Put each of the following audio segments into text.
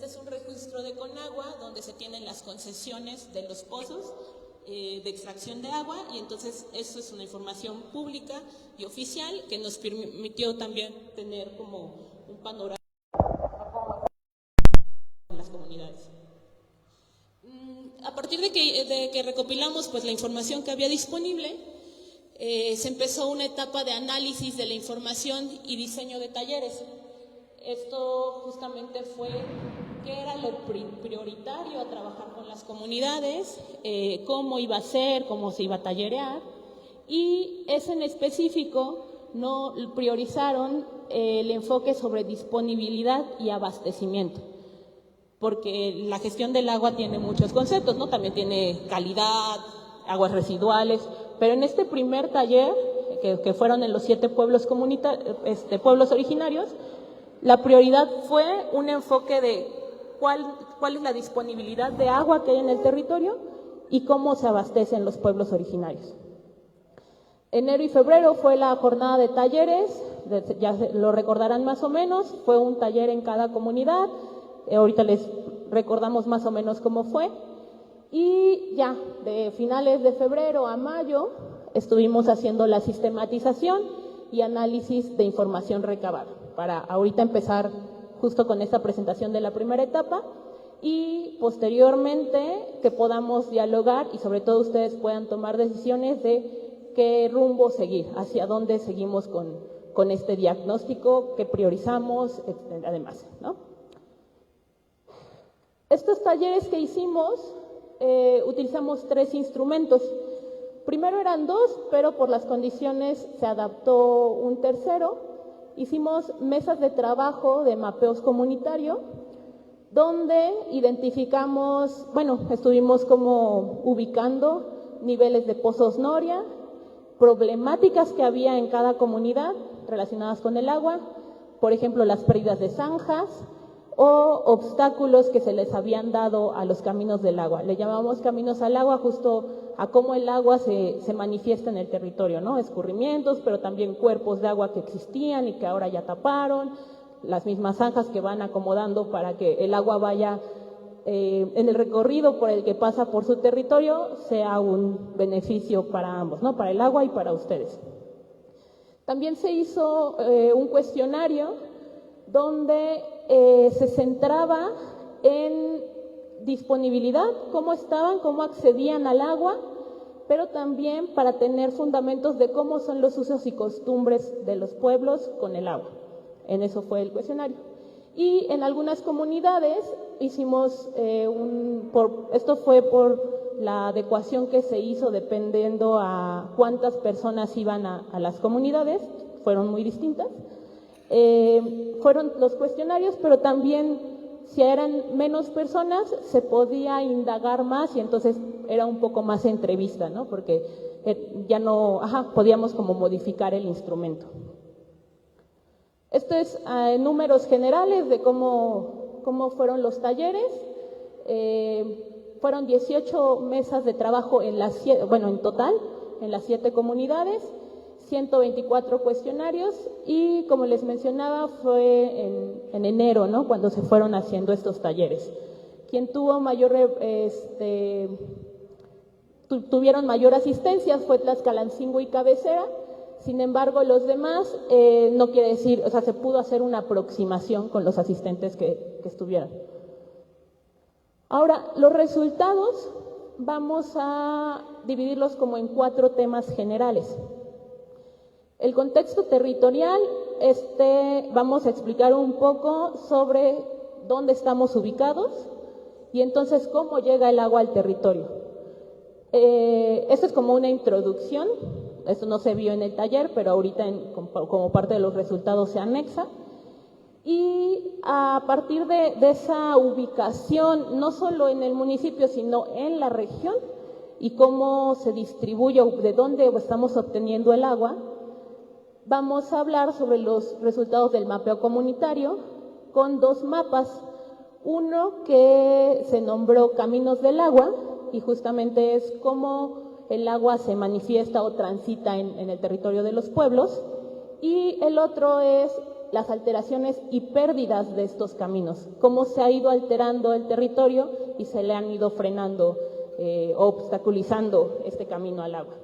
este es un registro de Conagua donde se tienen las concesiones de los pozos de extracción de agua, y entonces eso es una información pública y oficial que nos permitió también tener como un panorama en las comunidades. A partir de que recopilamos pues la información que había disponible, se empezó una etapa de análisis de la información y diseño de talleres. Esto justamente fue qué era lo prioritario a trabajar con las comunidades, cómo iba a ser, cómo se iba a tallerear, y eso en específico no priorizaron el enfoque sobre disponibilidad y abastecimiento, porque la gestión del agua tiene muchos conceptos, ¿no? También tiene calidad, aguas residuales, pero en este primer taller, que fueron en los 7 pueblos pueblos originarios, la prioridad fue un enfoque de cuál es la disponibilidad de agua que hay en el territorio y cómo se abastecen los pueblos originarios. Enero y febrero fue la jornada de talleres, ya lo recordarán más o menos, fue un taller en cada comunidad, ahorita les recordamos más o menos cómo fue, y ya de finales de febrero a mayo estuvimos haciendo la sistematización y análisis de información recabada, para ahorita empezar justo con esta presentación de la primera etapa y posteriormente que podamos dialogar y sobre todo ustedes puedan tomar decisiones de qué rumbo seguir, hacia dónde seguimos con este diagnóstico, qué priorizamos, además, ¿no? Estos talleres que hicimos, utilizamos 3 instrumentos. Primero eran 2, pero por las condiciones se adaptó un tercero. Hicimos mesas de trabajo de mapeos comunitario, donde identificamos, estuvimos como ubicando niveles de pozos noria, problemáticas que había en cada comunidad relacionadas con el agua, por ejemplo, las pérdidas de zanjas o obstáculos que se les habían dado a los caminos del agua. Le llamamos caminos al agua justo a cómo el agua se manifiesta en el territorio, ¿no? Escurrimientos, pero también cuerpos de agua que existían y que ahora ya taparon, las mismas zanjas que van acomodando para que el agua vaya en el recorrido por el que pasa por su territorio, sea un beneficio para ambos, ¿no? Para el agua y para ustedes. También se hizo un cuestionario donde se centraba en disponibilidad, cómo estaban, cómo accedían al agua, pero también para tener fundamentos de cómo son los usos y costumbres de los pueblos con el agua. En eso fue el cuestionario. Y en algunas comunidades hicimos esto fue por la adecuación que se hizo dependiendo a cuántas personas iban a las comunidades, fueron muy distintas. Fueron los cuestionarios, pero también si eran menos personas se podía indagar más y entonces era un poco más entrevista, ¿no? Porque ya no, podíamos como modificar el instrumento. Esto es números generales de cómo fueron los talleres. Fueron 18 mesas de trabajo en total, en las 7 comunidades, 124 cuestionarios y, como les mencionaba, fue en enero, ¿no? Cuando se fueron haciendo estos talleres. Quien tuvo tuvieron mayor asistencia fue Tlaxcalancingo y Cabecera. Sin embargo, los demás no quiere decir, o sea, se pudo hacer una aproximación con los asistentes que estuvieron. Ahora, los resultados vamos a dividirlos como en 4 temas generales. El contexto territorial, vamos a explicar un poco sobre dónde estamos ubicados y entonces cómo llega el agua al territorio. Esto es como una introducción, esto no se vio en el taller, pero ahorita como parte de los resultados se anexa. Y a partir de esa ubicación, no solo en el municipio, sino en la región, y cómo se distribuye o de dónde estamos obteniendo el agua, vamos a hablar sobre los resultados del mapeo comunitario con 2 mapas. Uno que se nombró Caminos del Agua, y justamente es cómo el agua se manifiesta o transita en el territorio de los pueblos, y el otro es las alteraciones y pérdidas de estos caminos, cómo se ha ido alterando el territorio y se le han ido frenando, obstaculizando este camino al agua.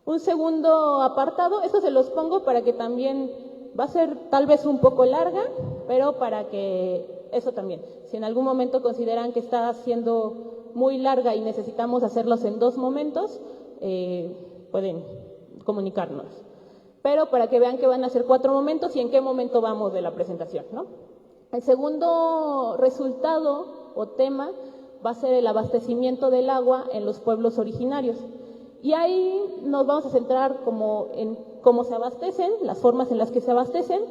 Un segundo apartado, esto se los pongo para que también, va a ser tal vez un poco larga, pero para que eso también, si en algún momento consideran que está siendo muy larga y necesitamos hacerlos en 2 momentos, pueden comunicarnos. Pero para que vean que van a ser 4 momentos y en qué momento vamos de la presentación, ¿no? El segundo resultado o tema va a ser el abastecimiento del agua en los pueblos originarios. Y ahí nos vamos a centrar como en cómo se abastecen, las formas en las que se abastecen,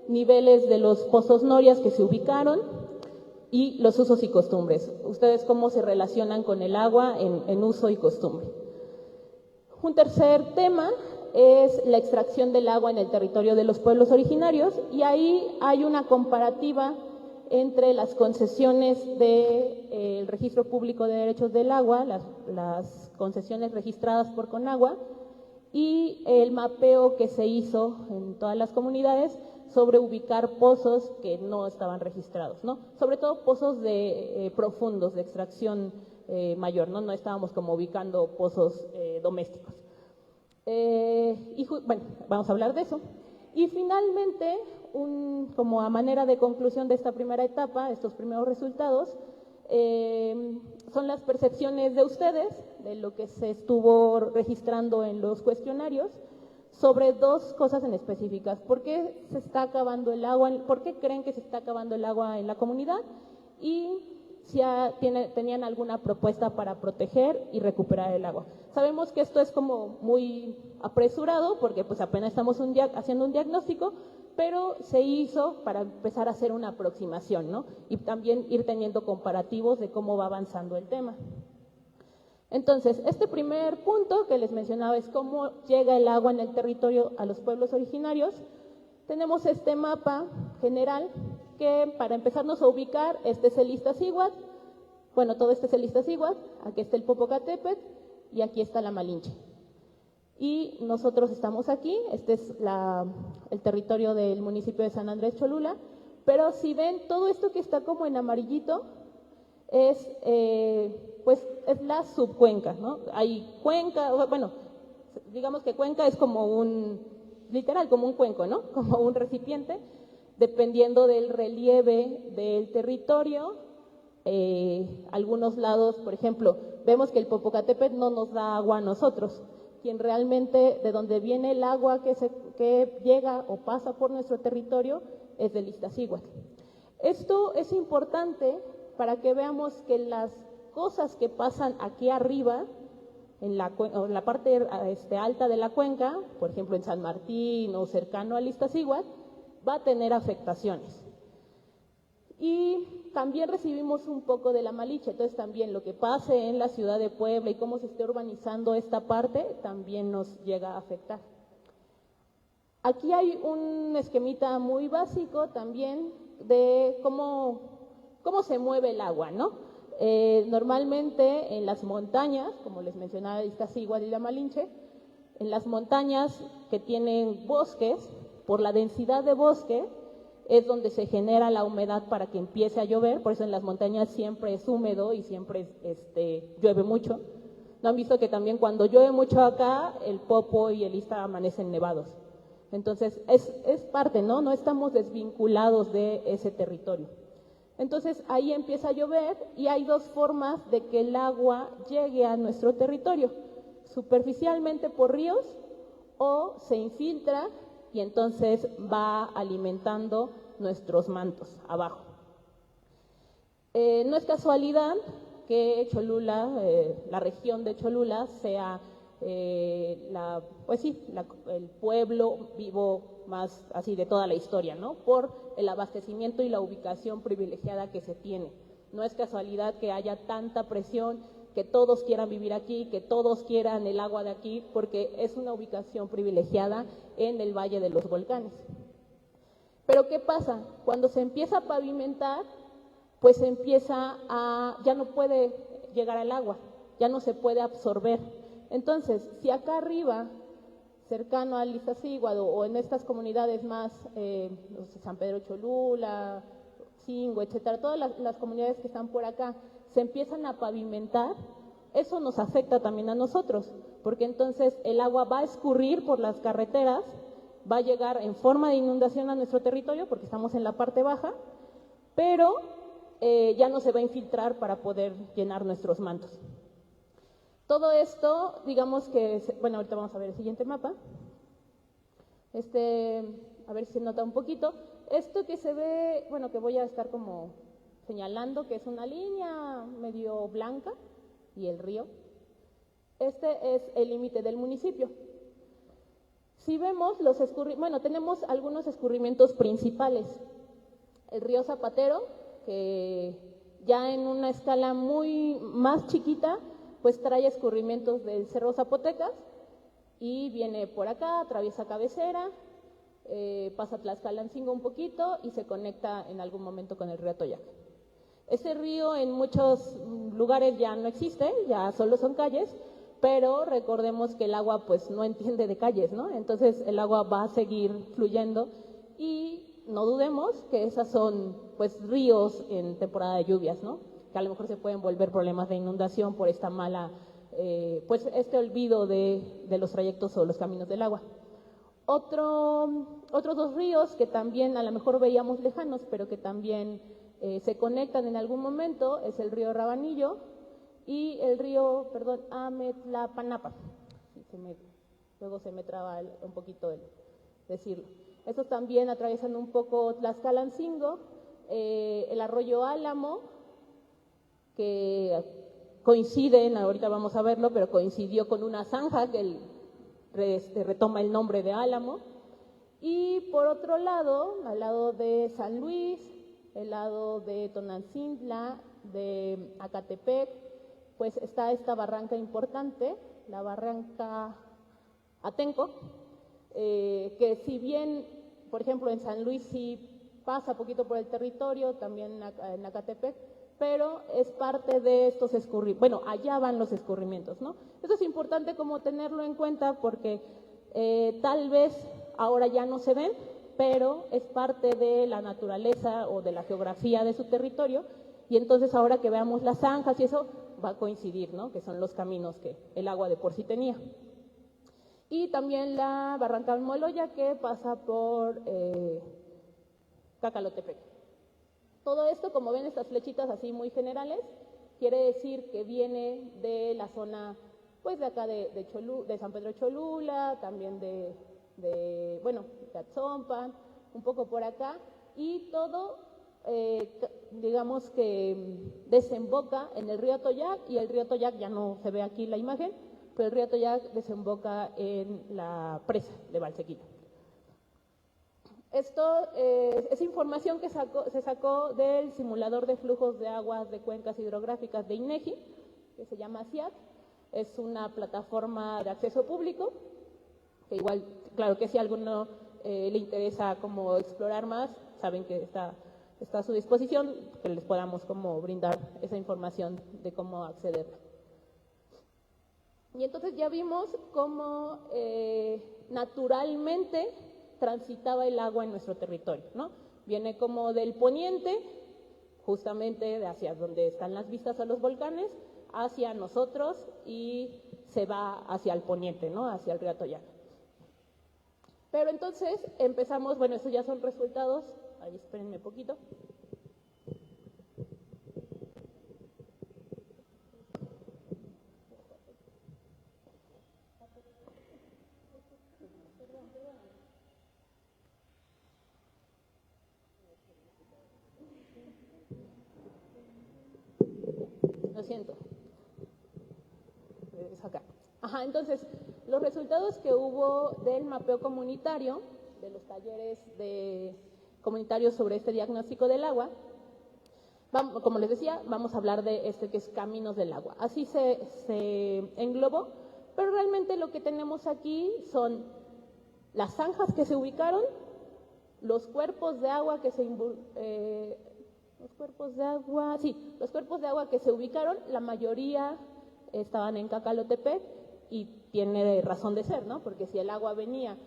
niveles de los pozos norias que se ubicaron y los usos y costumbres. Ustedes cómo se relacionan con el agua en uso y costumbre. Un tercer tema es la extracción del agua en el territorio de los pueblos originarios y ahí hay una comparativa entre las concesiones del Registro Público de Derechos del Agua, las concesiones registradas por Conagua y el mapeo que se hizo en todas las comunidades sobre ubicar pozos que no estaban registrados, ¿no? Sobre todo pozos profundos, de extracción mayor, ¿no? No estábamos como ubicando pozos domésticos. Bueno, vamos a hablar de eso. Y finalmente, como a manera de conclusión de esta primera etapa, estos primeros resultados, son las percepciones de ustedes, de lo que se estuvo registrando en los cuestionarios, sobre 2 cosas en específicas. ¿Por qué se está acabando el agua? ¿Por qué creen que se está acabando el agua en la comunidad? Y si tenían alguna propuesta para proteger y recuperar el agua. Sabemos que esto es como muy apresurado porque pues apenas estamos haciendo un diagnóstico, pero se hizo para empezar a hacer una aproximación, ¿no? Y también ir teniendo comparativos de cómo va avanzando el tema. Entonces, este primer punto que les mencionaba es cómo llega el agua en el territorio a los pueblos originarios. Tenemos este mapa general que para empezarnos a ubicar, este es el Iztaccíhuatl, bueno, todo este es el Iztaccíhuatl, aquí está el Popocatépetl y aquí está la Malinche. Y nosotros estamos aquí, este es el territorio del municipio de San Andrés Cholula, pero si ven todo esto que está como en amarillito, pues es la subcuenca, ¿no? Hay cuenca, bueno, digamos que cuenca es como literal como un cuenco, ¿no? Como un recipiente, dependiendo del relieve del territorio. Algunos lados, por ejemplo, vemos que el Popocatépetl no nos da agua a nosotros. Quien realmente, de donde viene el agua que llega o pasa por nuestro territorio, es del Iztaccíhuatl. Esto es importante para que veamos que las cosas que pasan aquí arriba, en la parte alta de la cuenca, por ejemplo en San Martín o cercano al Iztaccíhuatl, va a tener afectaciones. Y también recibimos un poco de la Malinche, entonces también lo que pase en la ciudad de Puebla y cómo se esté urbanizando esta parte, también nos llega a afectar. Aquí hay un esquemita muy básico también de cómo se mueve el agua, ¿no? Normalmente en las montañas, como les mencionaba Iztaccíhuatl y la Malinche, en las montañas que tienen bosques, por la densidad de bosque, es donde se genera la humedad para que empiece a llover, por eso en las montañas siempre es húmedo y siempre llueve mucho. ¿No han visto que también cuando llueve mucho acá, el Popo y el Izta amanecen nevados? Entonces, es parte, ¿no? No estamos desvinculados de ese territorio. Entonces, ahí empieza a llover y hay 2 formas de que el agua llegue a nuestro territorio. Superficialmente por ríos o se infiltra y entonces va alimentando nuestros mantos abajo. No es casualidad que Cholula, la región de Cholula, sea el pueblo vivo más así de toda la historia, ¿no? Por el abastecimiento y la ubicación privilegiada que se tiene. No es casualidad que haya tanta presión, que todos quieran vivir aquí, que todos quieran el agua de aquí, porque es una ubicación privilegiada en el Valle de los Volcanes. Pero ¿qué pasa? Cuando se empieza a pavimentar, pues ya no puede llegar al agua, ya no se puede absorber. Entonces, si acá arriba cercano al Iztaccíhuatl o en estas comunidades más, San Pedro Cholula, Cingo, etcétera, todas las comunidades que están por acá, se empiezan a pavimentar, eso nos afecta también a nosotros, porque entonces el agua va a escurrir por las carreteras, va a llegar en forma de inundación a nuestro territorio, porque estamos en la parte baja, pero ya no se va a infiltrar para poder llenar nuestros mantos. Todo esto, digamos que, bueno, ahorita vamos a ver el siguiente mapa. A ver si se nota un poquito. Esto que se ve, bueno, que voy a estar como señalando, que es una línea medio blanca, y el río. Este es el límite del municipio. Si vemos los bueno, tenemos algunos escurrimientos principales. El río Zapatero, que ya en una escala muy más chiquita, pues trae escurrimientos del Cerro Zapotecas y viene por acá, atraviesa Cabecera, pasa Tlaxcalancingo un poquito y se conecta en algún momento con el río Atoyac. Ese río en muchos lugares ya no existe, ya solo son calles, pero recordemos que el agua pues no entiende de calles, ¿no? Entonces el agua va a seguir fluyendo y no dudemos que esas son pues ríos en temporada de lluvias, ¿no? Que a lo mejor se pueden volver problemas de inundación por esta mala, pues este olvido de los trayectos o los caminos del agua. Otros dos ríos que también a lo mejor veíamos lejanos, pero que también se conectan en algún momento, es el río Rabanillo y el río, perdón, Ametlapanapa. Luego se me traba un poquito el decirlo. Estos también atraviesan un poco Tlaxcalancingo, el arroyo Álamo, que coinciden, ahorita vamos a verlo, pero coincidió con una zanja que retoma el nombre de Álamo. Y por otro lado, al lado de San Luis, el lado de Tonantzintla, de Acatepec, pues está esta barranca importante, la barranca Atenco, que si bien, por ejemplo, en San Luis sí pasa poquito por el territorio, también en Acatepec, pero es parte de estos escurrimientos, bueno, allá van los escurrimientos, ¿no? Esto es importante como tenerlo en cuenta porque tal vez ahora ya no se ven, pero es parte de la naturaleza o de la geografía de su territorio, y entonces ahora que veamos las zanjas y eso va a coincidir, ¿no? Que son los caminos que el agua de por sí tenía. Y también la barranca Almoloya que pasa por Cacalotepec. Todo esto, como ven estas flechitas así muy generales, quiere decir que viene de la zona, pues de acá de San Pedro Cholula, también de Atzompan, un poco por acá, y todo, digamos que desemboca en el río Atoyac, y el río Atoyac ya no se ve aquí la imagen, pero el río Atoyac desemboca en la presa de Valsequillo. Esto es información que se sacó del simulador de flujos de aguas de cuencas hidrográficas de INEGI, que se llama CIAT. Es una plataforma de acceso público, que igual, claro que si a alguno le interesa como explorar más, saben que está a su disposición, que les podamos como brindar esa información de cómo acceder. Y entonces ya vimos cómo naturalmente transitaba el agua en nuestro territorio, ¿no? Viene como del poniente, justamente de hacia donde están las vistas a los volcanes, hacia nosotros y se va hacia el poniente, ¿no? Hacia el río Atoyac. Pero entonces empezamos, bueno, estos ya son resultados, ahí espérenme poquito. Lo siento. Es acá. Ajá, entonces, los resultados que hubo del mapeo comunitario, de los talleres comunitarios sobre este diagnóstico del agua, como les decía, vamos a hablar de este que es Caminos del Agua. Así se englobó, pero realmente lo que tenemos aquí son las zanjas que se ubicaron, los cuerpos de agua que los cuerpos de agua que se ubicaron, la mayoría estaban en Cacalotepec, y tiene razón de ser, ¿no? Porque si el agua venía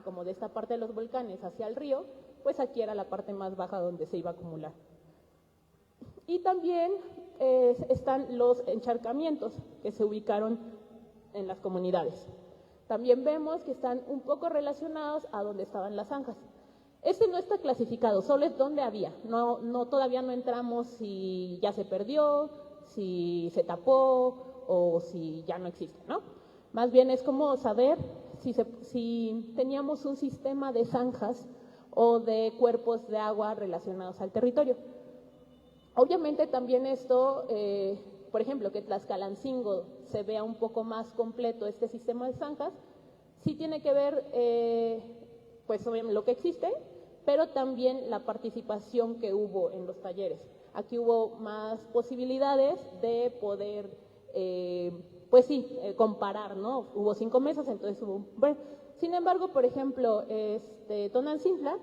como de esta parte de los volcanes hacia el río, pues aquí era la parte más baja donde se iba a acumular. Y también están los encharcamientos que se ubicaron en las comunidades. También vemos que están un poco relacionados a donde estaban las zanjas. Este no está clasificado, solo es donde había. Todavía no entramos si ya se perdió, si se tapó o si ya no existe, ¿no? Más bien es como saber si teníamos un sistema de zanjas o de cuerpos de agua relacionados al territorio. Obviamente también esto, por ejemplo, que Tlaxcalancingo se vea un poco más completo este sistema de zanjas, sí tiene que ver, pues obviamente lo que existe, pero también la participación que hubo en los talleres. Aquí hubo más posibilidades de poder, comparar, ¿no? Hubo 5 mesas, entonces bueno. Sin embargo, por ejemplo, Tonantzintla,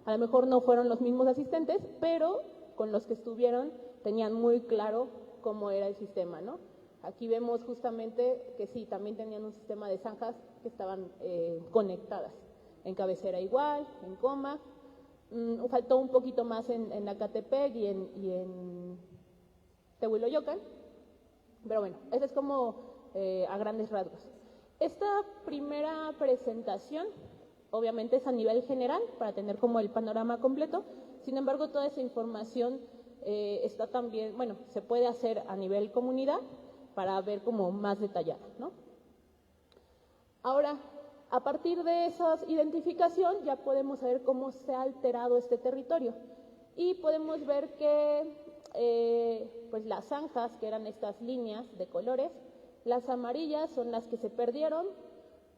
a lo mejor no fueron los mismos asistentes, pero con los que estuvieron tenían muy claro cómo era el sistema, ¿no? Aquí vemos justamente que sí, también tenían un sistema de zanjas que estaban conectadas. En Cabecera igual, en Comac, faltó un poquito más en Acatepec y en Tehuiloyocan, pero bueno, ese es como a grandes rasgos. Esta primera presentación, obviamente es a nivel general, para tener como el panorama completo. Sin embargo, toda esa información está también, bueno, se puede hacer a nivel comunidad para ver como más detallada, ¿no? Ahora, a partir de esa identificación ya podemos saber cómo se ha alterado este territorio y podemos ver que pues las zanjas, que eran estas líneas de colores, las amarillas son las que se perdieron,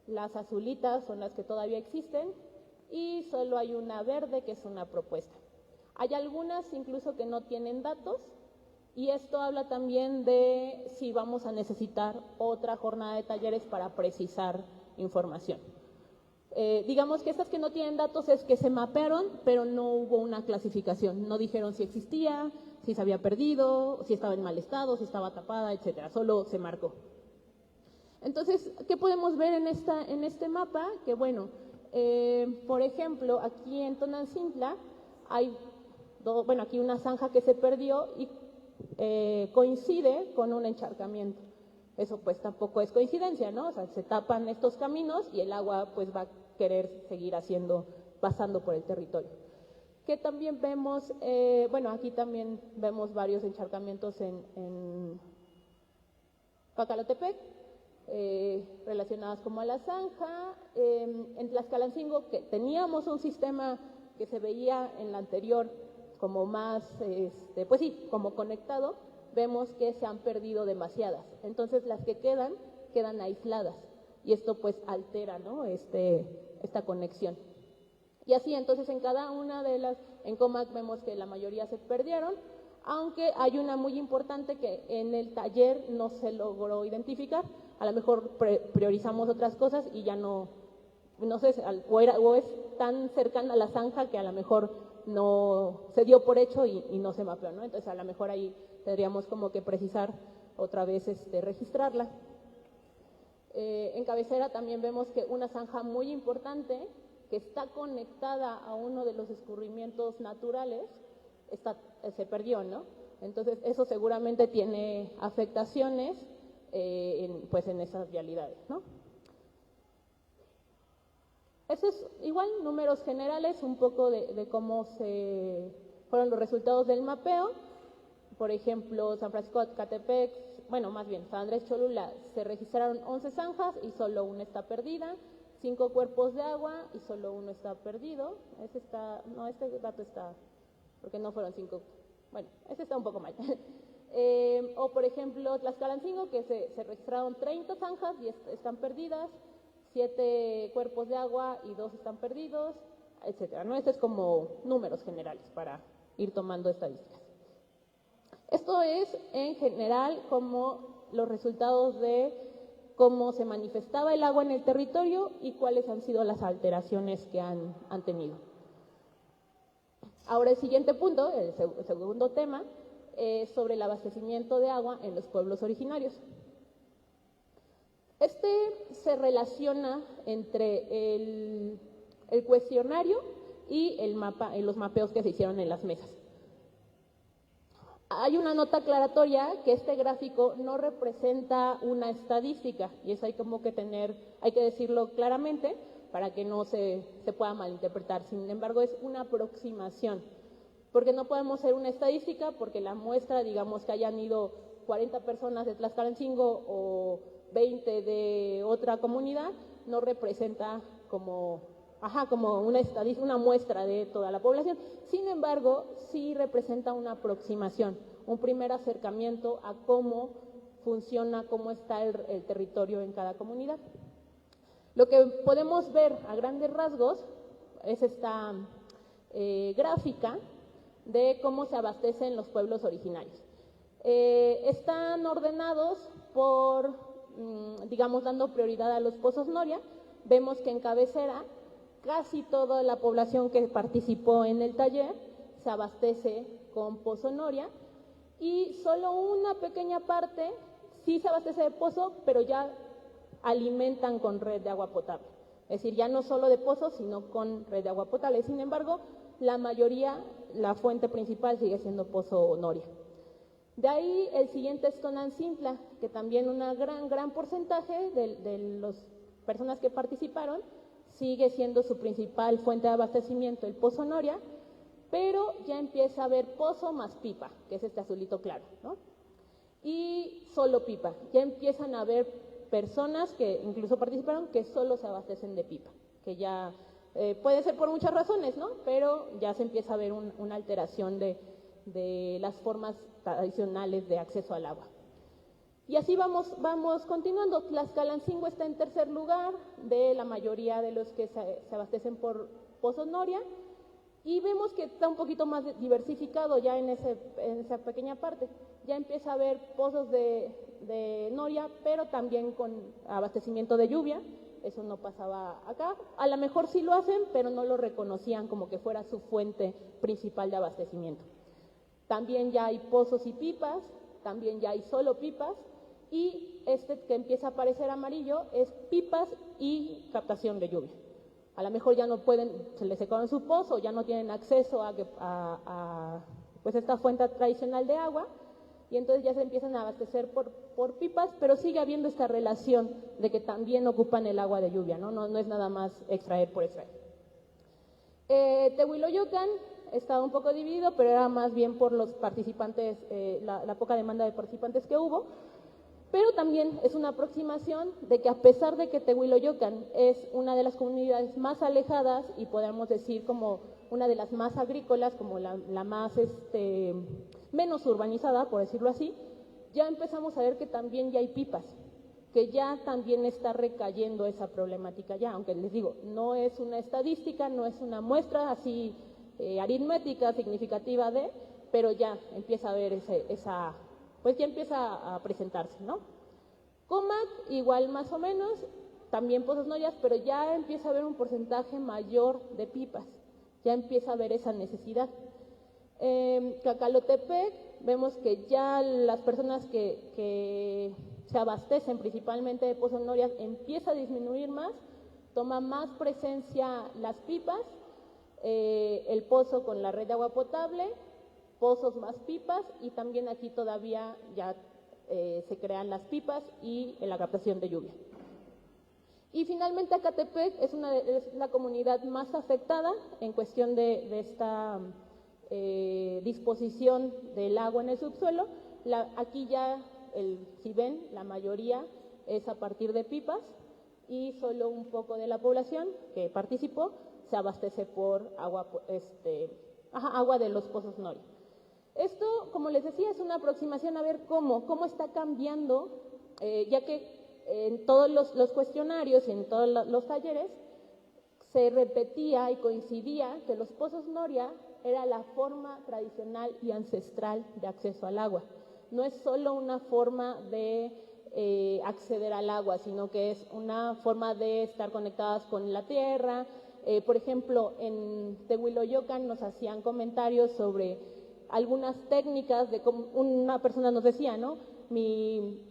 las azulitas son las que todavía existen y solo hay una verde que es una propuesta. Hay algunas incluso que no tienen datos y esto habla también de si vamos a necesitar otra jornada de talleres para precisar información. Digamos que estas que no tienen datos es que se mapearon, pero no hubo una clasificación, no dijeron si existía, si se había perdido, si estaba en mal estado, si estaba tapada, etcétera, solo se marcó. Entonces, ¿qué podemos ver en este mapa? Que bueno, por ejemplo, aquí en Tonantzintla hay aquí una zanja que se perdió y coincide con un encharcamiento. Eso pues tampoco es coincidencia, ¿no? O sea, se tapan estos caminos y el agua pues va a querer seguir pasando por el territorio. Que también vemos, aquí también vemos varios encharcamientos en Pacalotepec, relacionadas como a la zanja. En Tlaxcalancingo, que teníamos un sistema que se veía en la anterior como más, como conectado, vemos que se han perdido demasiadas. Entonces las que quedan aisladas y esto pues altera, ¿no? Esta conexión. Y así entonces en cada una de las, en Comac vemos que la mayoría se perdieron, aunque hay una muy importante que en el taller no se logró identificar. A lo mejor priorizamos otras cosas y ya no sé, o es tan cercana a la zanja que a lo mejor no se dio por hecho y no se mapeó, ¿no? Entonces a lo mejor ahí tendríamos como que precisar otra vez registrarla. En Cabecera también vemos que una zanja muy importante que está conectada a uno de los escurrimientos naturales se perdió, ¿no? Entonces eso seguramente tiene afectaciones en esas vialidades, ¿no? Eso es igual, números generales, un poco de cómo fueron los resultados del mapeo. Por ejemplo, San Francisco de Catepec, San Andrés Cholula, se registraron 11 zanjas y solo una está perdida, 5 cuerpos de agua y solo uno está perdido. Este dato está, porque no fueron 5, este está un poco mal. O por ejemplo, Tlaxcalancingo, que se registraron 30 zanjas y están perdidas, 7 cuerpos de agua y 2 están perdidos, etcétera, ¿no? Este es como números generales para ir tomando estadísticas. Esto es en general como los resultados de cómo se manifestaba el agua en el territorio y cuáles han sido las alteraciones que han tenido. Ahora el siguiente punto, el segundo tema, es sobre el abastecimiento de agua en los pueblos originarios. Este se relaciona entre el cuestionario y el mapa, los mapeos que se hicieron en las mesas. Hay una nota aclaratoria que este gráfico no representa una estadística, y eso hay que decirlo claramente para que no se pueda malinterpretar. Sin embargo, es una aproximación, porque no podemos hacer una estadística, porque la muestra, digamos que hayan ido 40 personas de Tlaxcalancingo o 20 de otra comunidad, no representa como una muestra de toda la población. Sin embargo, sí representa una aproximación, un primer acercamiento a cómo funciona, cómo está el territorio en cada comunidad. Lo que podemos ver a grandes rasgos es esta gráfica de cómo se abastecen los pueblos originarios. Están ordenados por, digamos, dando prioridad a los pozos Noria. Vemos que en cabecera casi toda la población que participó en el taller se abastece con pozo Noria y solo una pequeña parte sí se abastece de pozo, pero ya alimentan con red de agua potable. Es decir, ya no solo de pozo, sino con red de agua potable. Sin embargo, la mayoría, la fuente principal sigue siendo pozo Noria. De ahí el siguiente es Tonantzintla, que también un gran porcentaje de las personas que participaron sigue siendo su principal fuente de abastecimiento el pozo Noria, pero ya empieza a haber pozo más pipa, que es este azulito claro, ¿no? Y solo pipa. Ya empiezan a haber personas que incluso participaron que solo se abastecen de pipa, que ya puede ser por muchas razones, ¿no? Pero ya se empieza a ver una alteración de las formas tradicionales de acceso al agua. Y así vamos continuando. Tlaxcalancingo está en tercer lugar de la mayoría de los que se abastecen por pozos Noria, y vemos que está un poquito más diversificado ya en esa pequeña parte. Ya empieza a haber pozos de Noria, pero también con abastecimiento de lluvia. Eso no pasaba acá. A lo mejor sí lo hacen, pero no lo reconocían como que fuera su fuente principal de abastecimiento. También ya hay pozos y pipas, también ya hay solo pipas, y este que empieza a aparecer amarillo es pipas y captación de lluvia. A lo mejor ya no pueden, se les secaron su pozo, ya no tienen acceso a pues esta fuente tradicional de agua, y entonces ya se empiezan a abastecer por pipas, pero sigue habiendo esta relación de que también ocupan el agua de lluvia, ¿no? No es nada más extraer por extraer. Tehuiloyocan estaba un poco dividido, pero era más bien por los participantes, la poca demanda de participantes que hubo. Pero también es una aproximación de que a pesar de que Tehuiloyocan es una de las comunidades más alejadas y podemos decir como una de las más agrícolas, como la más menos urbanizada, por decirlo así, ya empezamos a ver que también ya hay pipas, que ya también está recayendo esa problemática ya, aunque les digo, no es una estadística, no es una muestra así aritmética significativa pero ya empieza a haber pues ya empieza a presentarse, ¿no? Comac, igual más o menos, también pozos Norias, pero ya empieza a haber un porcentaje mayor de pipas, ya empieza a haber esa necesidad. Cacalotepec, vemos que ya las personas que se abastecen principalmente de pozos Norias empieza a disminuir más, toma más presencia las pipas, el pozo con la red de agua potable, pozos más pipas, y también aquí todavía ya se crean las pipas y la captación de lluvia. Y finalmente Acatepec es la comunidad más afectada en cuestión de esta disposición del agua en el subsuelo. Aquí ya, si ven, la mayoría es a partir de pipas y solo un poco de la población que participó se abastece por agua de los pozos Noria. Esto, como les decía, es una aproximación a ver cómo está cambiando, ya que en todos los cuestionarios y en todos los talleres se repetía y coincidía que los pozos Noria era la forma tradicional y ancestral de acceso al agua. No es solo una forma de acceder al agua, sino que es una forma de estar conectadas con la tierra. Por ejemplo, en Tehuiloyocan nos hacían comentarios sobre algunas técnicas de cómo una persona nos decía, ¿no? Mi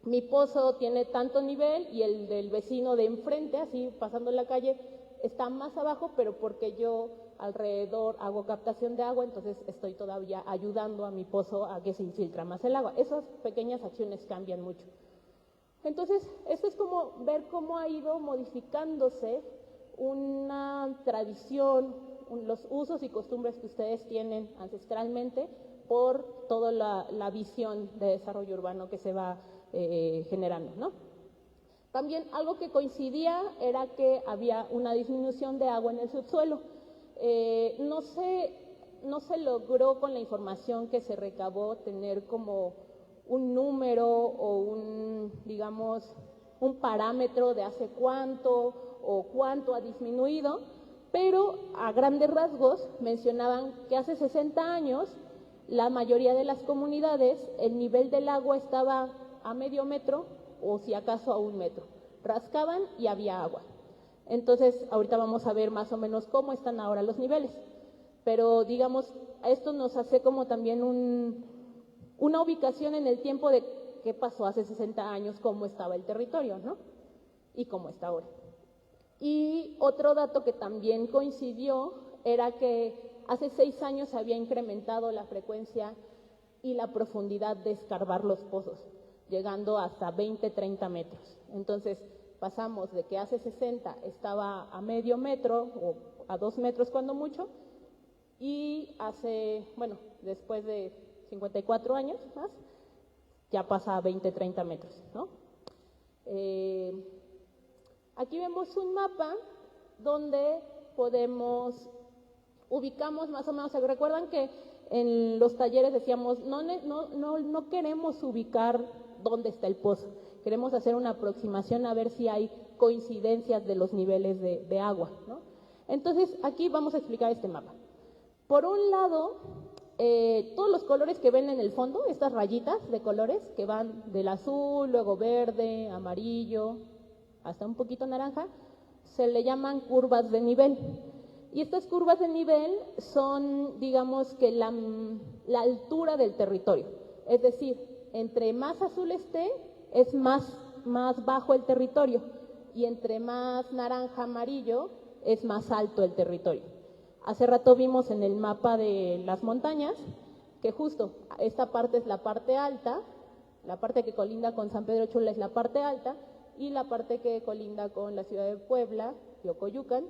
mi pozo tiene tanto nivel y el del vecino de enfrente, así pasando la calle, está más abajo, pero porque yo alrededor hago captación de agua, entonces estoy todavía ayudando a mi pozo a que se infiltra más el agua. Esas pequeñas acciones cambian mucho. Entonces, esto es como ver cómo ha ido modificándose una tradición, los usos y costumbres que ustedes tienen ancestralmente por toda la visión de desarrollo urbano que se va generando, ¿no? También algo que coincidía era que había una disminución de agua en el subsuelo. No se logró con la información que se recabó tener como un número o digamos, un parámetro de hace cuánto o cuánto ha disminuido, pero a grandes rasgos mencionaban que hace 60 años la mayoría de las comunidades el nivel del agua estaba a medio metro o si acaso a 1 metro. Rascaban y había agua. Entonces, ahorita vamos a ver más o menos cómo están ahora los niveles. Pero, digamos, esto nos hace como también una ubicación en el tiempo de qué pasó hace 60 años, cómo estaba el territorio, ¿no? Y cómo está ahora. Y otro dato que también coincidió era que hace 6 años se había incrementado la frecuencia y la profundidad de escarbar los pozos, llegando hasta 20, 30 metros. Entonces, pasamos de que hace 60 estaba a medio metro o a 2 metros cuando mucho, y hace, bueno, después de 54 años más, ya pasa a 20, 30 metros, ¿no? Aquí vemos un mapa donde ubicamos más o menos, ¿se recuerdan que en los talleres decíamos, no queremos ubicar dónde está el pozo, queremos hacer una aproximación a ver si hay coincidencias de los niveles de agua, ¿no? Entonces, aquí vamos a explicar este mapa. Por un lado, todos los colores que ven en el fondo, estas rayitas de colores que van del azul, luego verde, amarillo, hasta un poquito naranja, se le llaman curvas de nivel. Y estas curvas de nivel son, digamos, que la altura del territorio. Es decir, entre más azul esté, es más bajo el territorio. Y entre más naranja, amarillo, es más alto el territorio. Hace rato vimos en el mapa de las montañas que justo esta parte es la parte alta, la parte que colinda con San Pedro Chula es la parte alta, y la parte que colinda con la ciudad de Puebla, Teocoyucan,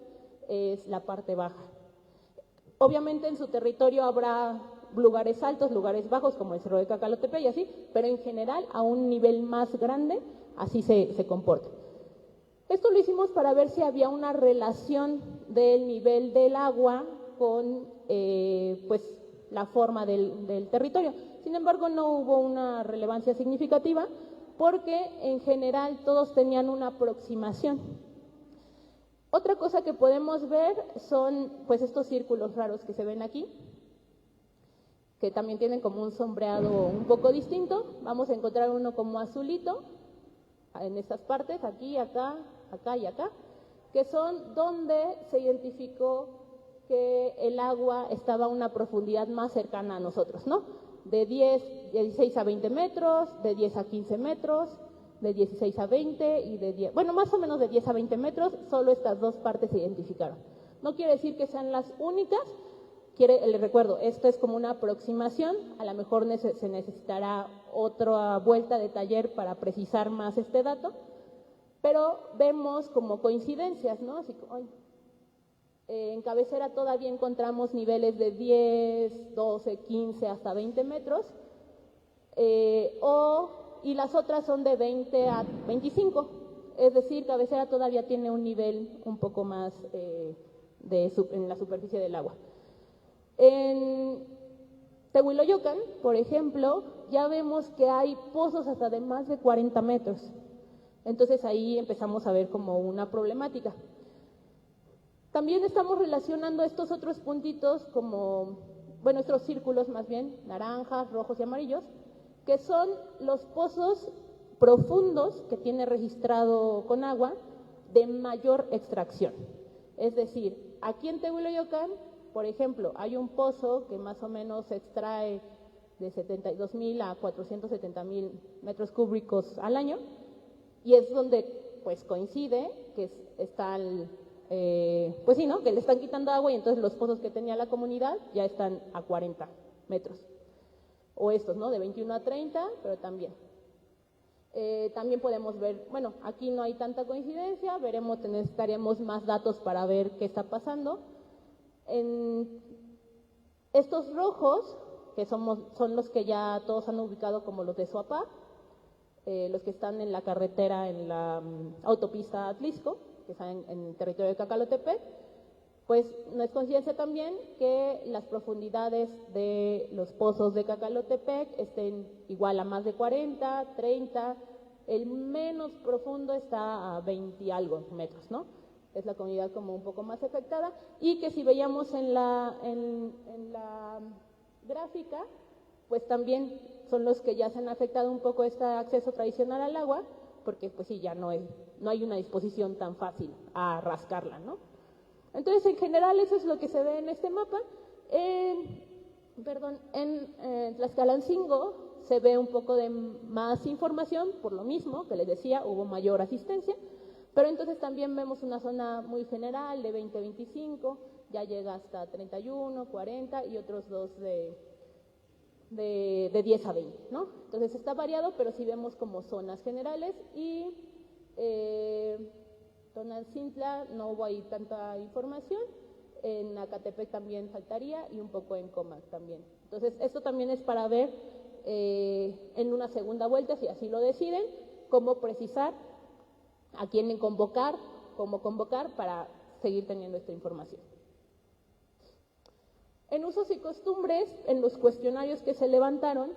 es la parte baja. Obviamente en su territorio habrá lugares altos, lugares bajos, como el Cerro de Cacalotepe y así, pero en general a un nivel más grande, así se comporta. Esto lo hicimos para ver si había una relación del nivel del agua con pues, la forma del territorio. Sin embargo, no hubo una relevancia significativa porque en general todos tenían una aproximación. Otra cosa que podemos ver son pues, estos círculos raros que se ven aquí, que también tienen como un sombreado un poco distinto. Vamos a encontrar uno como azulito en estas partes, aquí, acá, acá y acá, que son donde se identificó que el agua estaba a una profundidad más cercana a nosotros, ¿no? De 16 a 20 metros, de 10 a 15 metros, de 16 a 20 y de 10, bueno, más o menos de 10 a 20 metros, solo estas dos partes se identificaron. No quiere decir que sean las únicas, les recuerdo, esto es como una aproximación, a lo mejor se necesitará otra vuelta de taller para precisar más este dato, pero vemos como coincidencias, ¿no? Así como, en Cabecera todavía encontramos niveles de 10, 12, 15, hasta 20 metros, y las otras son de 20 a 25, es decir, Cabecera todavía tiene un nivel un poco más en la superficie del agua. En Tehuiloyocan, por ejemplo, ya vemos que hay pozos hasta de más de 40 metros. Entonces ahí empezamos a ver como una problemática. También estamos relacionando estos otros puntitos como, bueno, estos círculos más bien, naranjas, rojos y amarillos, que son los pozos profundos que tiene registrado con agua de mayor extracción. Es decir, aquí en Tehuiloyocan, por ejemplo, hay un pozo que más o menos extrae de 72,000 a 470,000 metros cúbicos al año, y es donde pues coincide que están, pues sí, ¿no? Que le están quitando agua y entonces los pozos que tenía la comunidad ya están a 40 metros. O estos, ¿no? De 21 a 30, pero también. También podemos ver, bueno, aquí no hay tanta coincidencia, necesitaríamos más datos para ver qué está pasando. En estos rojos, que son los que ya todos han ubicado como los de Suapá, los que están en la carretera, en la autopista Atlisco, que están en el territorio de Cacalotepec, pues no es coincidencia también que las profundidades de los pozos de Cacalotepec estén igual a más de 40, 30, el menos profundo está a 20 y algo metros, ¿no? Es la comunidad como un poco más afectada, y que si veíamos en la gráfica, pues también son los que ya se han afectado un poco este acceso tradicional al agua, porque pues sí, ya no hay una disposición tan fácil a rascarla, ¿no? Entonces, en general, eso es lo que se ve en este mapa. En Tlaxcalancingo se ve un poco de más información, por lo mismo que les decía, hubo mayor asistencia, pero entonces también vemos una zona muy general de 20-25, ya llega hasta 31, 40 y otros dos de 10 a 20, ¿no? Entonces está variado, pero sí vemos como zonas generales. Y Tonantzintla no hubo ahí tanta información, en Acatepec también faltaría y un poco en Comac también. Entonces esto también es para ver en una segunda vuelta, si así lo deciden, cómo precisar a quién convocar, cómo convocar para seguir teniendo esta información. En usos y costumbres, en los cuestionarios que se levantaron,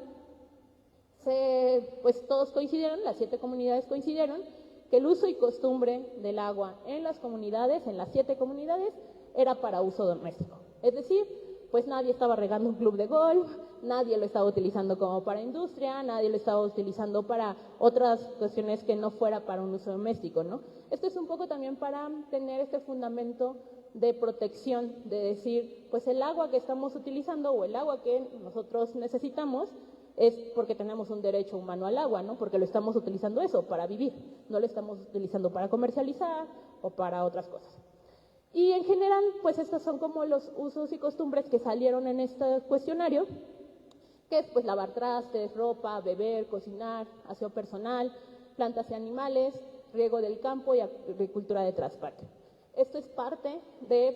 pues todos coincidieron, las 7 comunidades coincidieron, que el uso y costumbre del agua en las comunidades, en las 7 comunidades, era para uso doméstico. Es decir, pues nadie estaba regando un club de golf, nadie lo estaba utilizando como para industria, nadie lo estaba utilizando para otras cuestiones que no fuera para un uso doméstico, ¿no? Esto es un poco también para tener este fundamento de protección, de decir, pues el agua que estamos utilizando o el agua que nosotros necesitamos es porque tenemos un derecho humano al agua, ¿no? Porque lo estamos utilizando eso, para vivir, no lo estamos utilizando para comercializar o para otras cosas. Y en general, pues estos son como los usos y costumbres que salieron en este cuestionario, que es pues lavar trastes, ropa, beber, cocinar, aseo personal, plantas y animales, riego del campo y agricultura de transporte. Esto es parte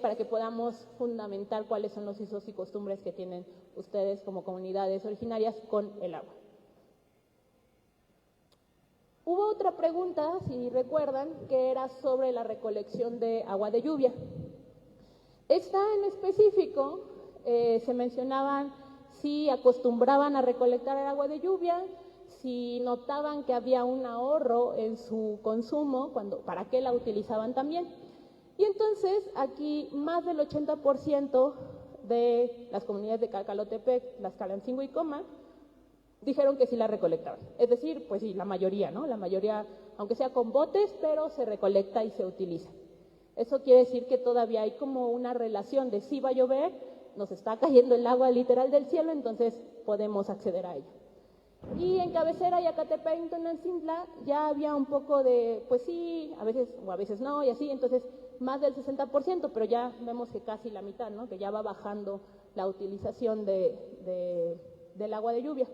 para que podamos fundamentar cuáles son los usos y costumbres que tienen ustedes como comunidades originarias con el agua. Hubo otra pregunta, si recuerdan, que era sobre la recolección de agua de lluvia. Esta en específico se mencionaban si acostumbraban a recolectar el agua de lluvia, si notaban que había un ahorro en su consumo, para qué la utilizaban también. Y entonces aquí más del 80% de las comunidades de Cacalotepec, Tlaxcalancingo y Comac dijeron que sí la recolectaban. Es decir, pues sí, la mayoría, ¿no? La mayoría, aunque sea con botes, pero se recolecta y se utiliza. Eso quiere decir que todavía hay como una relación de si va a llover, nos está cayendo el agua literal del cielo, entonces podemos acceder a ella. Y en Cabecera y Acatepec, en Tonantzintla, ya había un poco de, pues sí, a veces o a veces no, y así, entonces más del 60%, pero ya vemos que casi la mitad, ¿no? Que ya va bajando la utilización del agua de lluvia.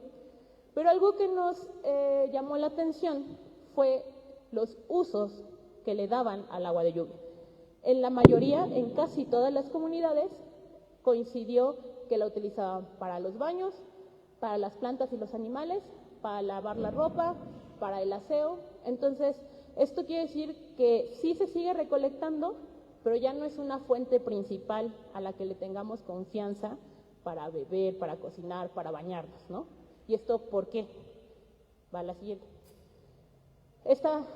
Pero algo que nos llamó la atención fue los usos que le daban al agua de lluvia. En la mayoría, en casi todas las comunidades, coincidió que la utilizaban para los baños, para las plantas y los animales, para lavar la ropa, para el aseo. Entonces, esto quiere decir que sí se sigue recolectando, pero ya no es una fuente principal a la que le tengamos confianza para beber, para cocinar, para bañarnos, ¿no? ¿Y esto por qué? Va la siguiente. Esta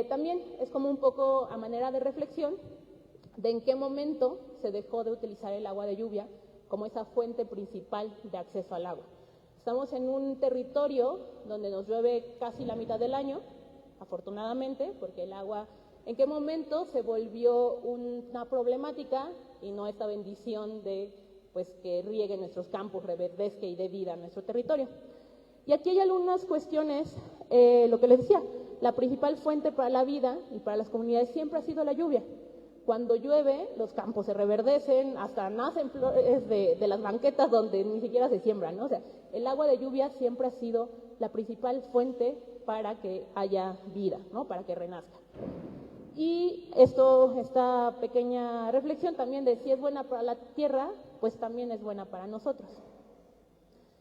también es como un poco a manera de reflexión de en qué momento se dejó de utilizar el agua de lluvia como esa fuente principal de acceso al agua. Estamos en un territorio donde nos llueve casi la mitad del año, afortunadamente, porque el agua, ¿en qué momento se volvió una problemática y no esta bendición de pues que riegue nuestros campos, reverdezca y dé vida a nuestro territorio. Y aquí hay algunas cuestiones, lo que les decía, la principal fuente para la vida y para las comunidades siempre ha sido la lluvia. Cuando llueve, los campos se reverdecen, hasta nacen flores de las banquetas donde ni siquiera se siembran, ¿no? O sea, el agua de lluvia siempre ha sido la principal fuente para que haya vida, ¿no? Para que renazca. Y esta pequeña reflexión también de si es buena para la tierra, pues también es buena para nosotros.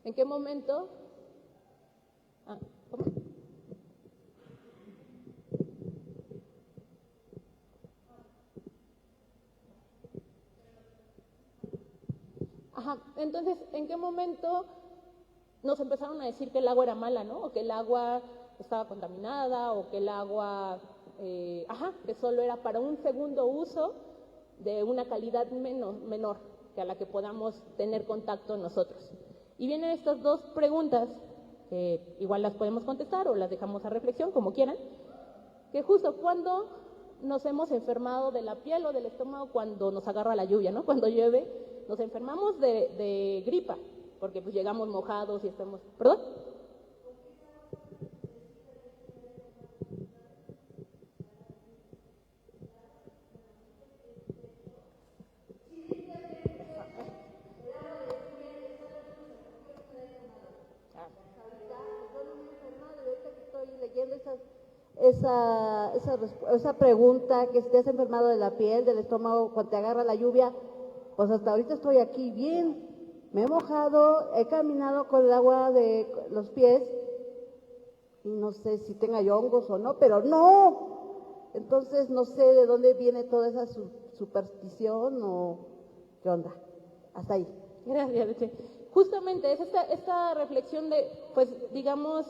¿En qué momento? ¿Cómo? Ajá, entonces, ¿en qué momento nos empezaron a decir que el agua era mala, ¿no? O que el agua estaba contaminada, o que el agua, que solo era para un segundo uso de una calidad menor que a la que podamos tener contacto nosotros. Y vienen estas dos preguntas, que igual las podemos contestar o las dejamos a reflexión, como quieran, que justo cuando nos hemos enfermado de la piel o del estómago cuando nos agarra la lluvia, ¿no? Cuando llueve, nos enfermamos de gripa, porque pues llegamos mojados y estamos... ¿Perdón? Esa pregunta, que si te has enfermado de la piel, del estómago, cuando te agarra la lluvia, pues hasta ahorita estoy aquí bien, me he mojado, he caminado con el agua de los pies, y no sé si tenga yo hongos o no, pero no, entonces no sé de dónde viene toda esa superstición o qué onda, hasta ahí. Gracias, Luche. Justamente es esta reflexión de, pues digamos,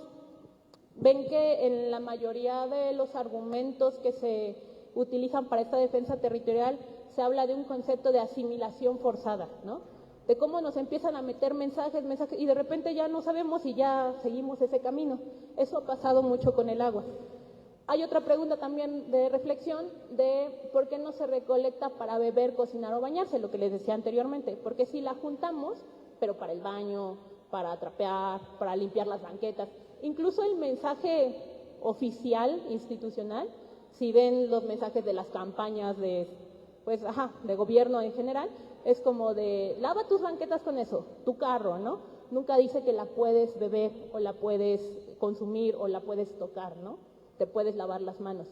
ven que en la mayoría de los argumentos que se utilizan para esta defensa territorial se habla de un concepto de asimilación forzada, ¿no? De cómo nos empiezan a meter mensajes, y de repente ya no sabemos y ya seguimos ese camino. Eso ha pasado mucho con el agua. Hay otra pregunta también de reflexión de por qué no se recolecta para beber, cocinar o bañarse, lo que les decía anteriormente, porque si la juntamos, pero para el baño, para trapear, para limpiar las banquetas, incluso el mensaje oficial, institucional, si ven los mensajes de las campañas de gobierno en general, es como de, lava tus banquetas con eso, tu carro, ¿no? Nunca dice que la puedes beber o la puedes consumir o la puedes tocar, ¿no? Te puedes lavar las manos.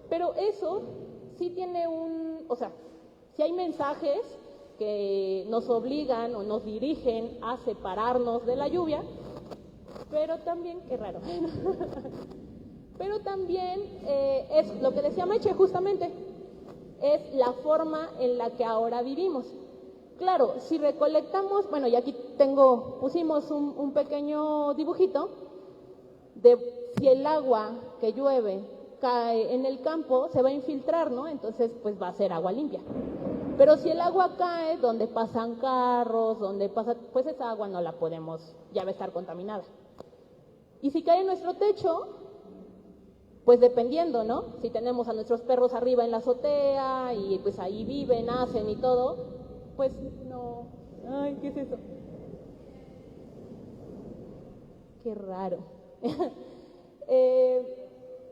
Pero eso sí tiene sí hay mensajes que nos obligan o nos dirigen a separarnos de la lluvia, pero también, qué raro, pero también es lo que decía Meche justamente, es la forma en la que ahora vivimos. Claro, si recolectamos, bueno, y aquí pusimos un pequeño dibujito de si el agua que llueve cae en el campo, se va a infiltrar, ¿no? Entonces, pues va a ser agua limpia. Pero si el agua cae donde pasan carros, pues esa agua no la podemos, ya va a estar contaminada. Y si cae en nuestro techo, pues dependiendo, ¿no? Si tenemos a nuestros perros arriba en la azotea y pues ahí viven, nacen y todo, pues no. Ay, ¿qué es eso? Qué raro.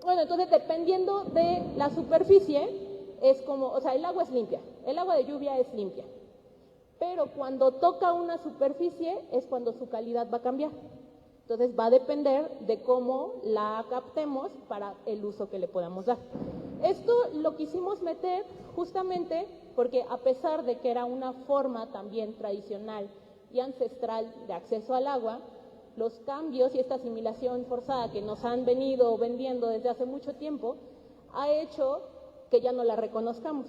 Bueno, entonces dependiendo de la superficie, es como, el agua es limpia, el agua de lluvia es limpia, pero cuando toca una superficie es cuando su calidad va a cambiar. Entonces va a depender de cómo la captemos para el uso que le podamos dar. Esto lo quisimos meter justamente porque a pesar de que era una forma también tradicional y ancestral de acceso al agua, los cambios y esta asimilación forzada que nos han venido vendiendo desde hace mucho tiempo ha hecho que ya no la reconozcamos.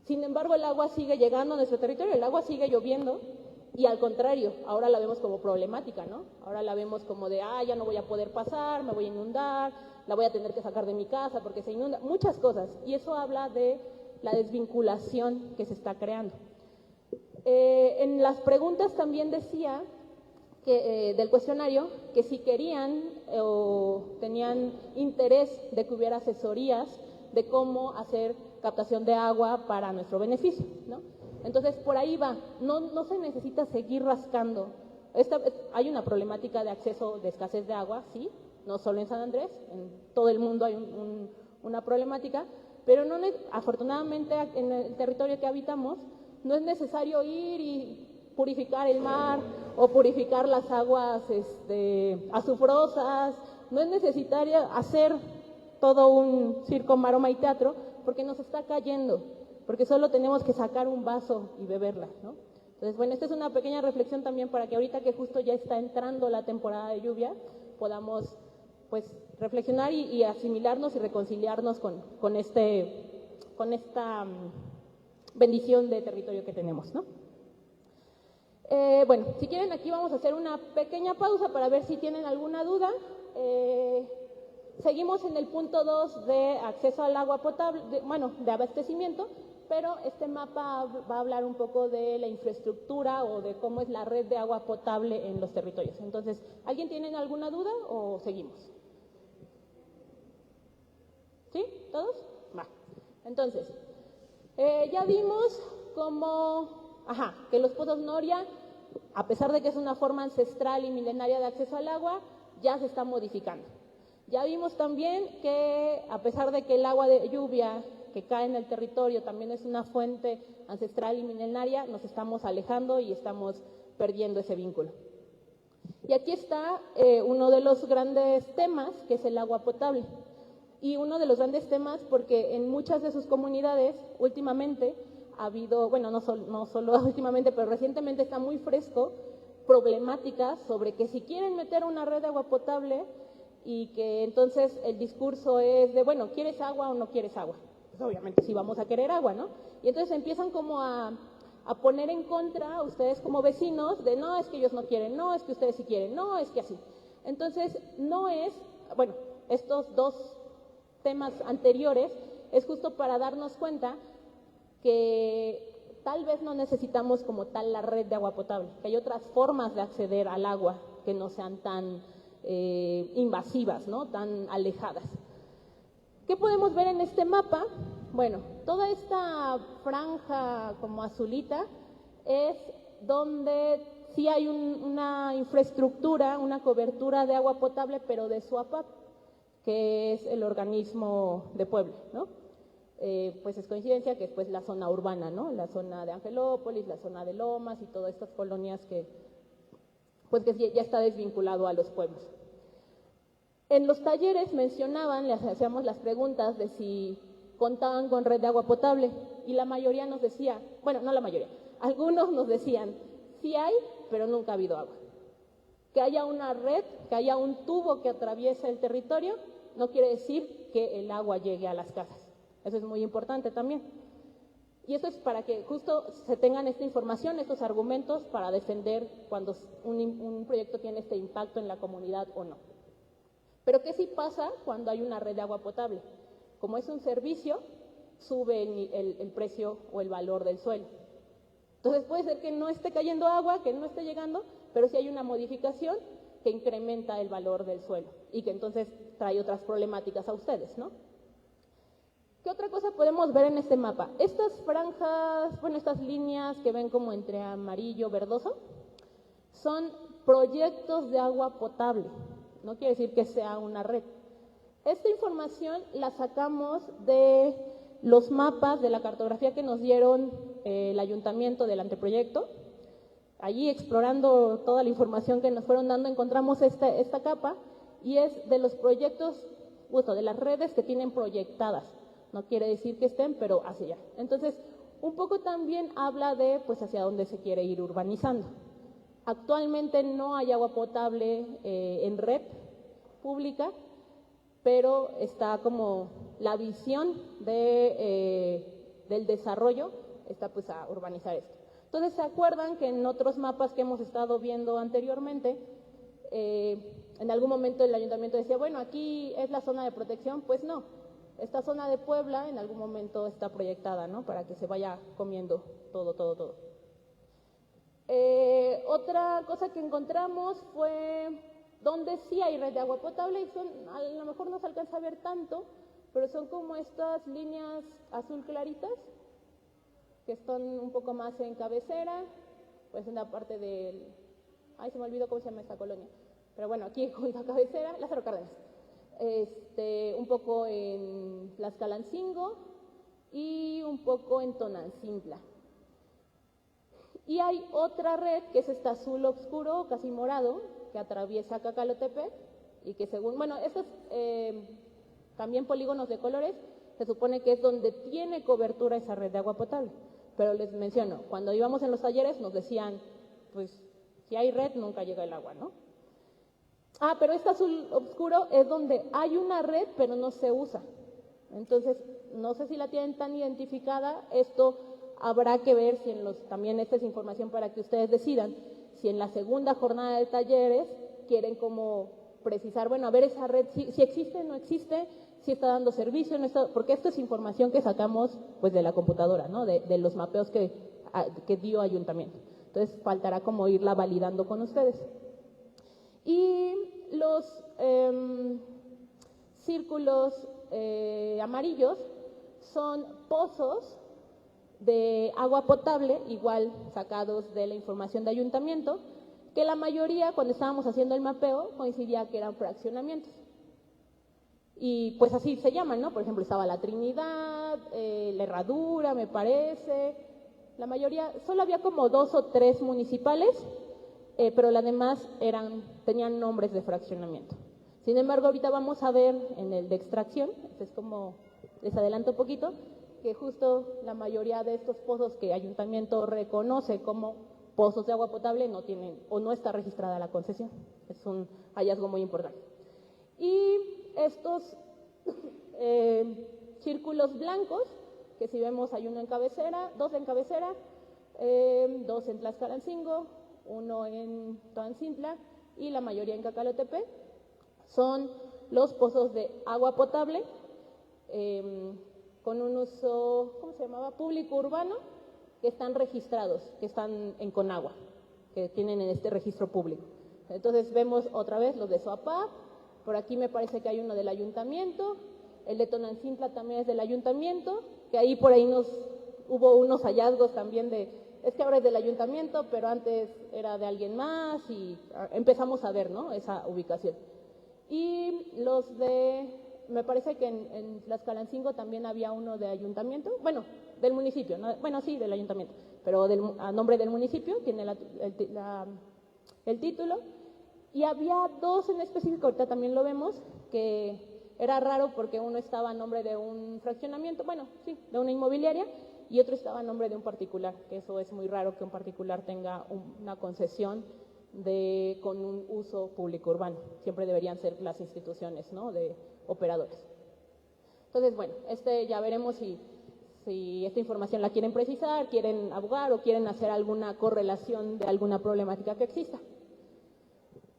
Sin embargo, el agua sigue llegando a nuestro territorio, el agua sigue lloviendo y al contrario, ahora la vemos como problemática, ¿no? Ahora la vemos como de, ya no voy a poder pasar, me voy a inundar, la voy a tener que sacar de mi casa porque se inunda, muchas cosas. Y eso habla de la desvinculación que se está creando. En las preguntas también decía del cuestionario que si querían o tenían interés de que hubiera asesorías de cómo hacer captación de agua para nuestro beneficio, ¿no? Entonces, por ahí va, no se necesita seguir rascando. Hay una problemática de acceso, de escasez de agua, sí, no solo en San Andrés, en todo el mundo hay una problemática, pero afortunadamente en el territorio que habitamos no es necesario ir y purificar el mar o purificar las aguas azufrosas, no es necesario hacer todo un circo, maroma y teatro, porque nos está cayendo, porque solo tenemos que sacar un vaso y beberla, ¿no? Entonces, bueno, esta es una pequeña reflexión también para que ahorita que justo ya está entrando la temporada de lluvia, podamos pues reflexionar y asimilarnos y reconciliarnos con esta bendición de territorio que tenemos, ¿no? Bueno, si quieren aquí vamos a hacer una pequeña pausa para ver si tienen alguna duda. Seguimos en el punto 2 de acceso al agua potable, de abastecimiento, pero este mapa va a hablar un poco de la infraestructura o de cómo es la red de agua potable en los territorios. Entonces, ¿alguien tiene alguna duda o seguimos? ¿Sí? ¿Todos? Va. Entonces, ya vimos que los pozos Noria, a pesar de que es una forma ancestral y milenaria de acceso al agua, ya se está modificando. Ya vimos también que a pesar de que el agua de lluvia que cae en el territorio también es una fuente ancestral y milenaria, nos estamos alejando y estamos perdiendo ese vínculo. Y aquí está uno de los grandes temas, que es el agua potable. Y uno de los grandes temas porque en muchas de sus comunidades últimamente ha habido, no solo últimamente, pero recientemente está muy fresco, problemáticas sobre que si quieren meter una red de agua potable y que entonces el discurso es de, ¿quieres agua o no quieres agua? Pues obviamente sí vamos a querer agua, ¿no? Y entonces empiezan como a poner en contra a ustedes como vecinos de, no, es que ellos no quieren, no, es que ustedes sí quieren, no, es que así. Entonces, estos dos temas anteriores es justo para darnos cuenta que tal vez no necesitamos como tal la red de agua potable, que hay otras formas de acceder al agua que no sean tan invasivas, ¿no? Tan alejadas. ¿Qué podemos ver en este mapa? Bueno, toda esta franja como azulita es donde sí hay una infraestructura, una cobertura de agua potable, pero de SUAPAP, que es el organismo de Puebla, ¿no? Pues es coincidencia que es pues la zona urbana, ¿no? La zona de Angelópolis, la zona de Lomas y todas estas colonias que ya está desvinculado a los pueblos. En los talleres mencionaban, les hacíamos las preguntas de si contaban con red de agua potable y la mayoría nos decía, no la mayoría, algunos nos decían, sí hay, pero nunca ha habido agua. Que haya una red, que haya un tubo que atraviesa el territorio, no quiere decir que el agua llegue a las casas. Eso es muy importante también. Y eso es para que justo se tengan esta información, estos argumentos para defender cuando un proyecto tiene este impacto en la comunidad o no. Pero ¿qué sí pasa cuando hay una red de agua potable? Como es un servicio, sube el precio o el valor del suelo. Entonces puede ser que no esté cayendo agua, que no esté llegando, pero sí hay una modificación que incrementa el valor del suelo y que entonces trae otras problemáticas a ustedes, ¿no? ¿Qué otra cosa podemos ver en este mapa? Estas franjas, estas líneas que ven como entre amarillo, verdoso, son proyectos de agua potable. No quiere decir que sea una red. Esta información la sacamos de los mapas, de la cartografía que nos dieron el ayuntamiento del anteproyecto. Allí, explorando toda la información que nos fueron dando, encontramos esta capa y es de los proyectos, de las redes que tienen proyectadas. No quiere decir que estén, pero hacia allá. Entonces, un poco también habla de hacia dónde se quiere ir urbanizando. Actualmente no hay agua potable en red pública, pero está como la visión del desarrollo, está a urbanizar esto. Entonces, ¿se acuerdan que en otros mapas que hemos estado viendo anteriormente, en algún momento el ayuntamiento decía, aquí es la zona de protección? Pues no, esta zona de Puebla en algún momento está proyectada, ¿no? Para que se vaya comiendo todo. Otra cosa que encontramos fue donde sí hay red de agua potable y a lo mejor no se alcanza a ver tanto, pero son como estas líneas azul claritas. que están un poco más en cabecera, pues en la parte del, ay, se me olvidó cómo se llama esta colonia, pero bueno, aquí junto a cabecera, Lázaro Cárdenas, un poco en Tlaxcalancingo y un poco en Tonantzintla. Y hay otra red que es esta azul oscuro, casi morado, que atraviesa Cacalotepec y que según, bueno, estos también polígonos de colores, se supone que es donde tiene cobertura esa red de agua potable. Pero les menciono, cuando íbamos en los talleres nos decían, pues si hay red nunca llega el agua, ¿no? Ah, pero este azul oscuro es donde hay una red pero no se usa. Entonces, no sé si la tienen tan identificada, esto habrá que ver si en los, también esta es información para que ustedes decidan, si en la segunda jornada de talleres quieren como precisar, bueno, a ver esa red, si existe, no existe, si está dando servicio, no está, porque esto es información que sacamos pues de la computadora, ¿no? De los mapeos que dio ayuntamiento. Entonces, faltará como irla validando con ustedes. Y los círculos amarillos son pozos de agua potable, igual sacados de la información de ayuntamiento, que la mayoría, cuando estábamos haciendo el mapeo, coincidía que eran fraccionamientos. Y pues así se llaman, ¿no? Por ejemplo, estaba La Trinidad, La Herradura, me parece. La mayoría, solo había como 2 o 3 municipales, pero las demás tenían nombres de fraccionamiento. Sin embargo, ahorita vamos a ver en el de extracción, es como, les adelanto un poquito, que justo la mayoría de estos pozos que ayuntamiento reconoce como pozos de agua potable no tienen o no está registrada la concesión. Es un hallazgo muy importante. Y estos círculos blancos, que si vemos hay uno en cabecera, 2 en cabecera, 2 en Tlaxcalancingo, 1 en Tonantzintla y la mayoría en Cacalotepec, son los pozos de agua potable con un uso, ¿cómo se llamaba? Público urbano, que están registrados, que están en Conagua, que tienen en este registro público. Entonces vemos otra vez los de Soapap, por aquí me parece que hay uno del ayuntamiento, el de Tonantzintla también es del ayuntamiento, que ahí por ahí hubo unos hallazgos también es que ahora es del ayuntamiento, pero antes era de alguien más y empezamos a ver, ¿no? Esa ubicación. Y los me parece que en Tlaxcalancingo también había uno de ayuntamiento, bueno, del municipio, ¿no? Bueno, sí, del ayuntamiento, pero a nombre del municipio, tiene el título. Y había 2 en específico, ahorita también lo vemos, que era raro porque uno estaba a nombre de un fraccionamiento, bueno, sí, de una inmobiliaria, y otro estaba a nombre de un particular, que eso es muy raro que un particular tenga una concesión con un uso público urbano. Siempre deberían ser las instituciones, ¿no?, de operadores. Entonces, bueno, ya veremos si esta información la quieren precisar, quieren abogar o quieren hacer alguna correlación de alguna problemática que exista.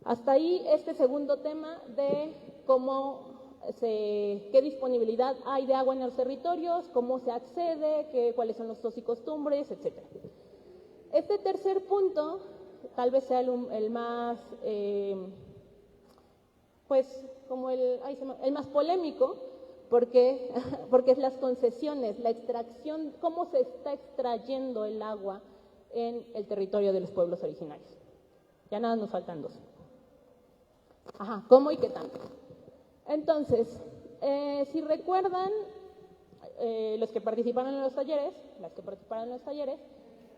Hasta ahí este segundo tema de qué disponibilidad hay de agua en los territorios, cómo se accede, cuáles son los usos y costumbres, etc. Este tercer punto tal vez sea el más, pues, como el más polémico, porque es las concesiones, la extracción, cómo se está extrayendo el agua en el territorio de los pueblos originarios. Ya nada, nos faltan 2. Ajá, ¿cómo y qué tanto? Entonces, si recuerdan, los que participaron en los talleres,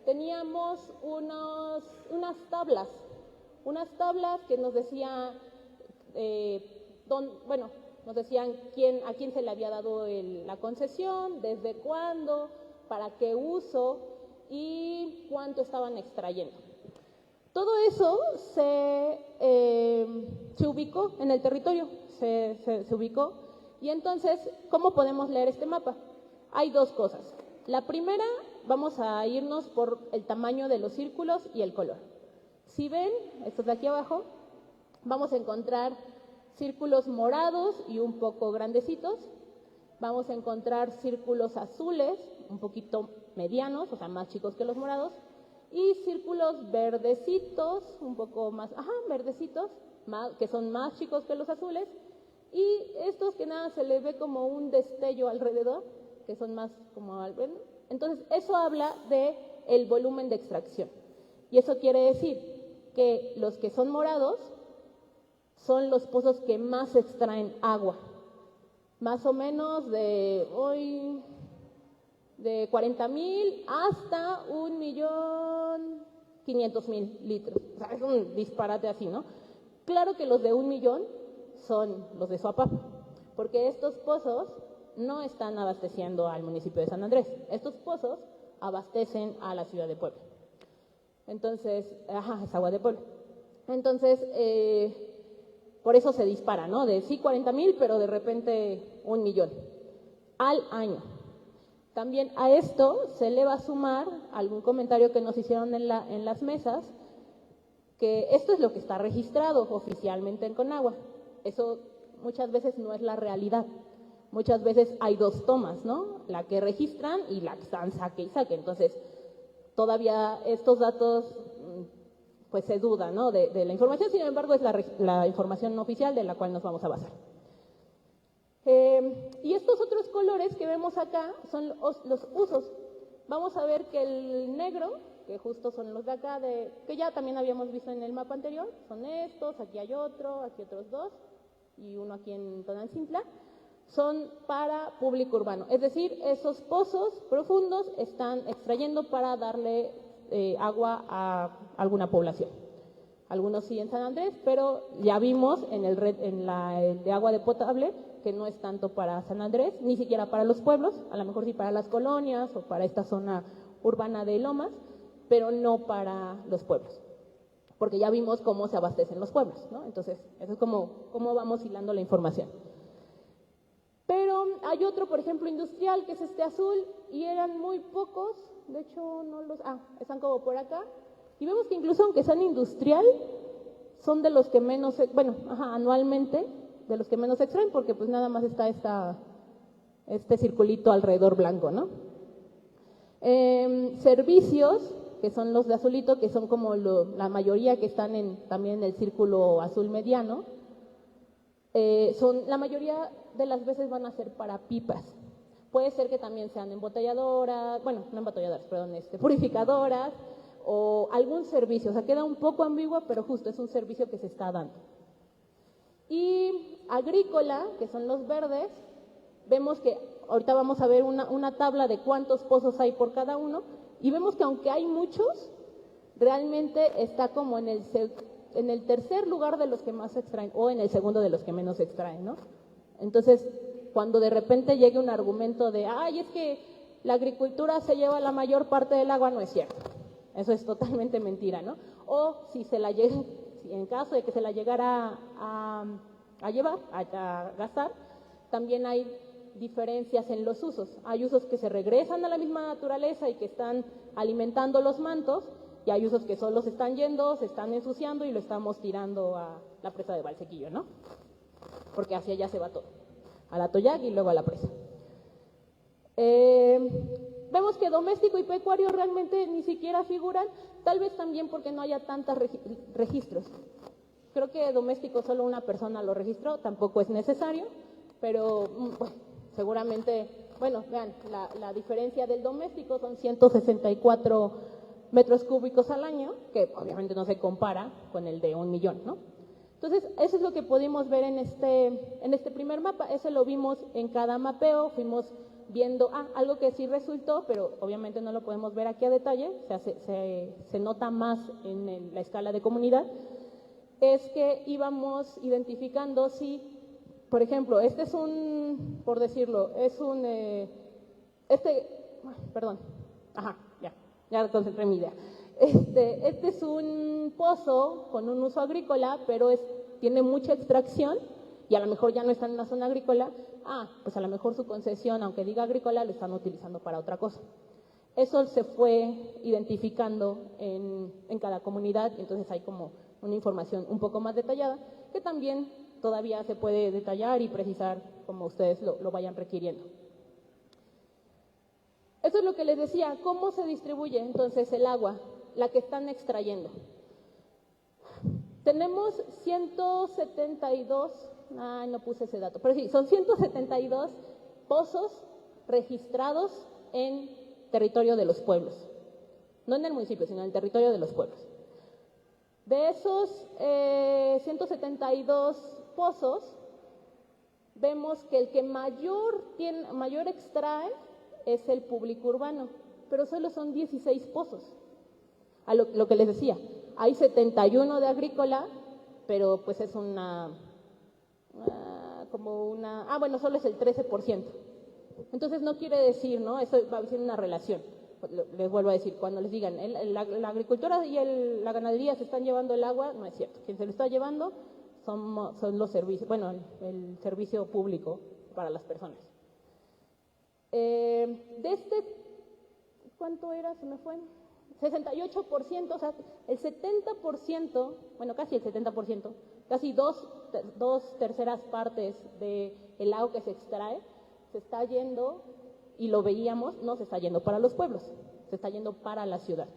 teníamos unas tablas que nos decían, nos decían a quién se le había dado la concesión, desde cuándo, para qué uso y cuánto estaban extrayendo. Todo eso se ubicó en el territorio, se ubicó. Y entonces, ¿cómo podemos leer este mapa? Hay 2 cosas. La primera, vamos a irnos por el tamaño de los círculos y el color. Si ven, estos de aquí abajo, vamos a encontrar círculos morados y un poco grandecitos. Vamos a encontrar círculos azules, un poquito medianos, o sea, más chicos que los morados. Y círculos verdecitos, un poco más, verdecitos, que son más chicos que los azules. Y estos que nada se les ve como un destello alrededor, que son más como Entonces, eso habla de el volumen de extracción. Y eso quiere decir que los que son morados son los pozos que más extraen agua. Más o menos de 40,000 hasta 1,500,000 litros. O sea, es un disparate así, ¿no? Claro que los de 1,000,000 son los de Soapapa, porque estos pozos no están abasteciendo al municipio de San Andrés. Estos pozos abastecen a la ciudad de Puebla. Entonces, es agua de Puebla. Entonces, por eso se dispara, ¿no? De sí 40,000, pero de repente 1,000,000 al año. También a esto se le va a sumar algún comentario que nos hicieron en las mesas, que esto es lo que está registrado oficialmente en Conagua. Eso muchas veces no es la realidad. Muchas veces hay dos tomas, ¿no? La que registran y la que están saque y saque. Entonces, todavía estos datos, pues se duda, ¿no? De la información, sin embargo, es la información oficial de la cual nos vamos a basar. Y estos otros colores que vemos acá son los usos. Vamos a ver que el negro, que justo son los de acá, que ya también habíamos visto en el mapa anterior, son estos, aquí hay otro, aquí otros dos, y uno aquí en Tonantzintla, son para público urbano. Es decir, esos pozos profundos están extrayendo para darle agua a alguna población. Algunos sí en San Andrés, pero ya vimos en el de agua de potable que no es tanto para San Andrés, ni siquiera para los pueblos, a lo mejor sí para las colonias o para esta zona urbana de Lomas, pero no para los pueblos, porque ya vimos cómo se abastecen los pueblos, ¿no? Entonces, eso es cómo vamos hilando la información. Pero hay otro, por ejemplo, industrial, que es este azul, y eran muy pocos, de hecho, están como por acá, y vemos que incluso aunque sean industrial, son de los que menos, anualmente, de los que menos extraen, porque pues nada más está este circulito alrededor blanco, ¿no? Servicios, que son los de azulito, que son como la mayoría que están también en el círculo azul mediano, la mayoría de las veces van a ser para pipas. Puede ser que también sean embotelladoras, no embotelladoras, perdón, purificadoras o algún servicio. O sea, queda un poco ambiguo, pero justo es un servicio que se está dando. Y agrícola, que son los verdes, vemos que ahorita vamos a ver una tabla de cuántos pozos hay por cada uno, y vemos que aunque hay muchos, realmente está como en el tercer lugar de los que más extraen, o en el segundo de los que menos extraen, ¿no? Entonces, cuando de repente llegue un argumento de, es que la agricultura se lleva la mayor parte del agua, no es cierto. Eso es totalmente mentira, ¿no? O si en caso de que se la llegara a llevar, a gastar, también hay diferencias en los usos. Hay usos que se regresan a la misma naturaleza y que están alimentando los mantos, y hay usos que solo se están yendo, se están ensuciando y lo estamos tirando a la presa de Valsequillo, ¿no? Porque hacia allá se va todo, a la Toyac y luego a la presa. Vemos que doméstico y pecuario realmente ni siquiera figuran, tal vez también porque no haya tantos registros. Creo que doméstico solo una persona lo registró, tampoco es necesario, pero seguramente, vean, la diferencia del doméstico son 164 metros cúbicos al año, que obviamente no se compara con el de 1,000,000, ¿no? Entonces, eso es lo que pudimos ver en este primer mapa. Eso lo vimos en cada mapeo, fuimos viendo, algo que sí resultó, pero obviamente no lo podemos ver aquí a detalle, o sea, se nota más en la escala de comunidad, es que íbamos identificando si, por ejemplo, este es por decirlo, ya concentré mi idea. Este es un pozo con un uso agrícola, pero tiene mucha extracción y a lo mejor ya no está en una zona agrícola. Pues a lo mejor su concesión, aunque diga agrícola, lo están utilizando para otra cosa. Eso se fue identificando en cada comunidad, y entonces hay como una información un poco más detallada, que también todavía se puede detallar y precisar como ustedes lo vayan requiriendo. Eso es lo que les decía, ¿cómo se distribuye entonces el agua, la que están extrayendo? Tenemos 172, no puse ese dato, pero sí, son 172 pozos registrados en territorio de los pueblos. No en el municipio, sino en el territorio de los pueblos. De esos 172 pozos, vemos que el que mayor extrae es el público urbano, pero solo son 16 pozos. A lo que les decía, hay 71 de agrícola, pero pues es bueno, solo es el 13%. Entonces no quiere decir, ¿no? Eso va a ser una relación. Les vuelvo a decir, cuando les digan, la agricultura y la ganadería se están llevando el agua, no es cierto. Quien se lo está llevando son los servicios, bueno, el servicio público para las personas. ¿Cuánto era? Se me fue. 68%, o sea, el 70%, bueno, casi el 70%, casi dos terceras partes del agua que se extrae, se está yendo, y lo veíamos, no se está yendo para los pueblos, se está yendo para la ciudad.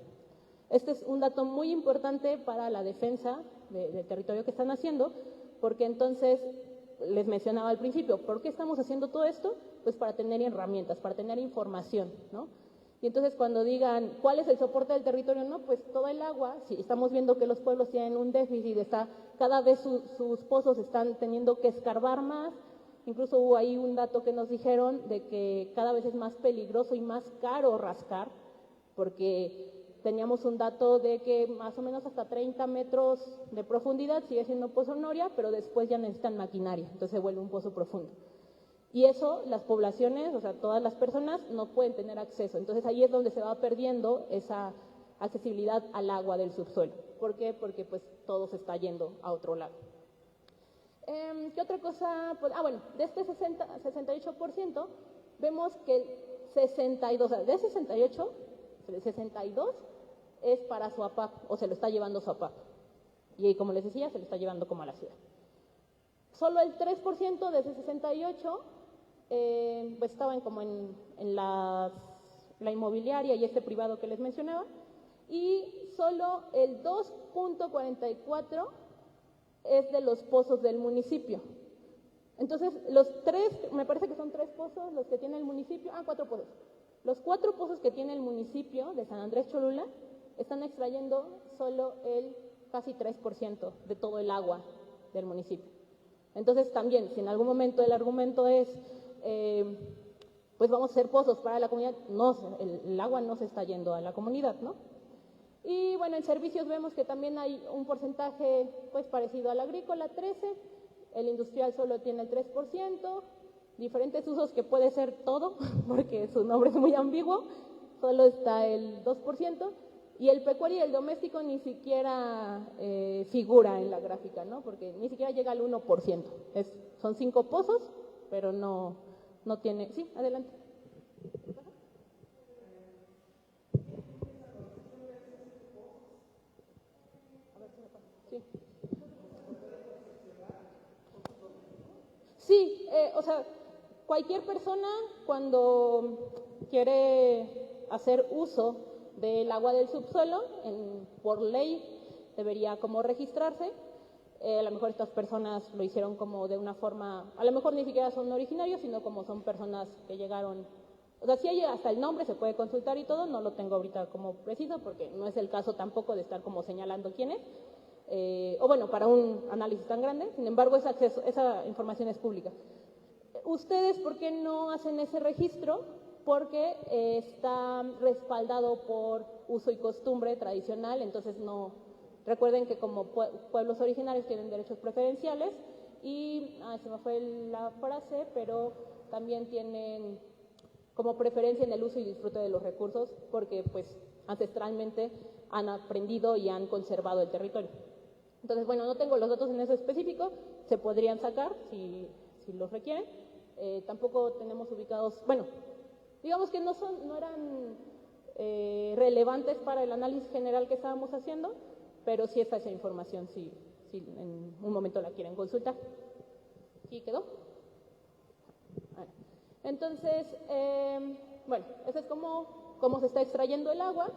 Este es un dato muy importante para la defensa del territorio que están haciendo, porque entonces, les mencionaba al principio, ¿por qué estamos haciendo todo esto? Pues para tener herramientas, para tener información, ¿no? Y entonces cuando digan, ¿cuál es el soporte del territorio? No, pues todo el agua, si estamos viendo que los pueblos tienen un déficit, cada vez sus pozos están teniendo que escarbar más, incluso hubo ahí un dato que nos dijeron de que cada vez es más peligroso y más caro rascar, porque teníamos un dato de que más o menos hasta 30 metros de profundidad sigue siendo pozo noria, pero después ya necesitan maquinaria, entonces se vuelve un pozo profundo. Y eso, las poblaciones, o sea, todas las personas no pueden tener acceso. Entonces ahí es donde se va perdiendo esa accesibilidad al agua del subsuelo. ¿Por qué? Porque pues todo se está yendo a otro lado. ¿Qué otra cosa? Pues, bueno, de este 68%, vemos que el 62, o sea, de 68, el 62 es para Suapap, o se lo está llevando Suapap. Y como les decía, se lo está llevando como a la ciudad. Solo el 3% de ese 68 pues estaban como en la inmobiliaria y este privado que les mencionaba, y solo el 2.44 es de los pozos del municipio. Entonces, me parece que son 3 pozos los que tiene el municipio, 4 pozos. Los 4 pozos que tiene el municipio de San Andrés Cholula están extrayendo solo el casi 3% de todo el agua del municipio. Entonces también, si en algún momento el argumento es, pues vamos a hacer pozos para la comunidad, no, el agua no se está yendo a la comunidad, ¿no? Y bueno, en servicios vemos que también hay un porcentaje pues parecido al agrícola, 13%, el industrial solo tiene el 3%, diferentes usos que puede ser todo, porque su nombre es muy ambiguo, solo está el 2%, y el pecuario y el doméstico ni siquiera figura en la gráfica, ¿no? Porque ni siquiera llega al 1%. Son 5 pozos, pero no tiene... Sí, adelante. Sí, o sea, cualquier persona cuando quiere hacer uso del agua del subsuelo, por ley debería como registrarse. A lo mejor estas personas lo hicieron como de una forma, a lo mejor ni siquiera son originarios, sino como son personas que llegaron, o sea, si hay hasta el nombre, se puede consultar y todo, no lo tengo ahorita como preciso, porque no es el caso tampoco de estar como señalando quién es, o bueno, para un análisis tan grande, sin embargo, esa información es pública. ¿Ustedes por qué no hacen ese registro? Porque está respaldado por uso y costumbre tradicional, entonces no, recuerden que como pueblos originarios tienen derechos preferenciales y, se me fue la frase, pero también tienen como preferencia en el uso y disfrute de los recursos, porque pues ancestralmente han aprendido y han conservado el territorio. Entonces, bueno, no tengo los datos en eso específico, se podrían sacar si los requieren. Tampoco tenemos ubicados, bueno, digamos que no eran relevantes para el análisis general que estábamos haciendo, pero sí está esa información si en un momento la quieren consultar. ¿Sí quedó? Bueno, entonces, bueno, eso es cómo se está extrayendo el agua.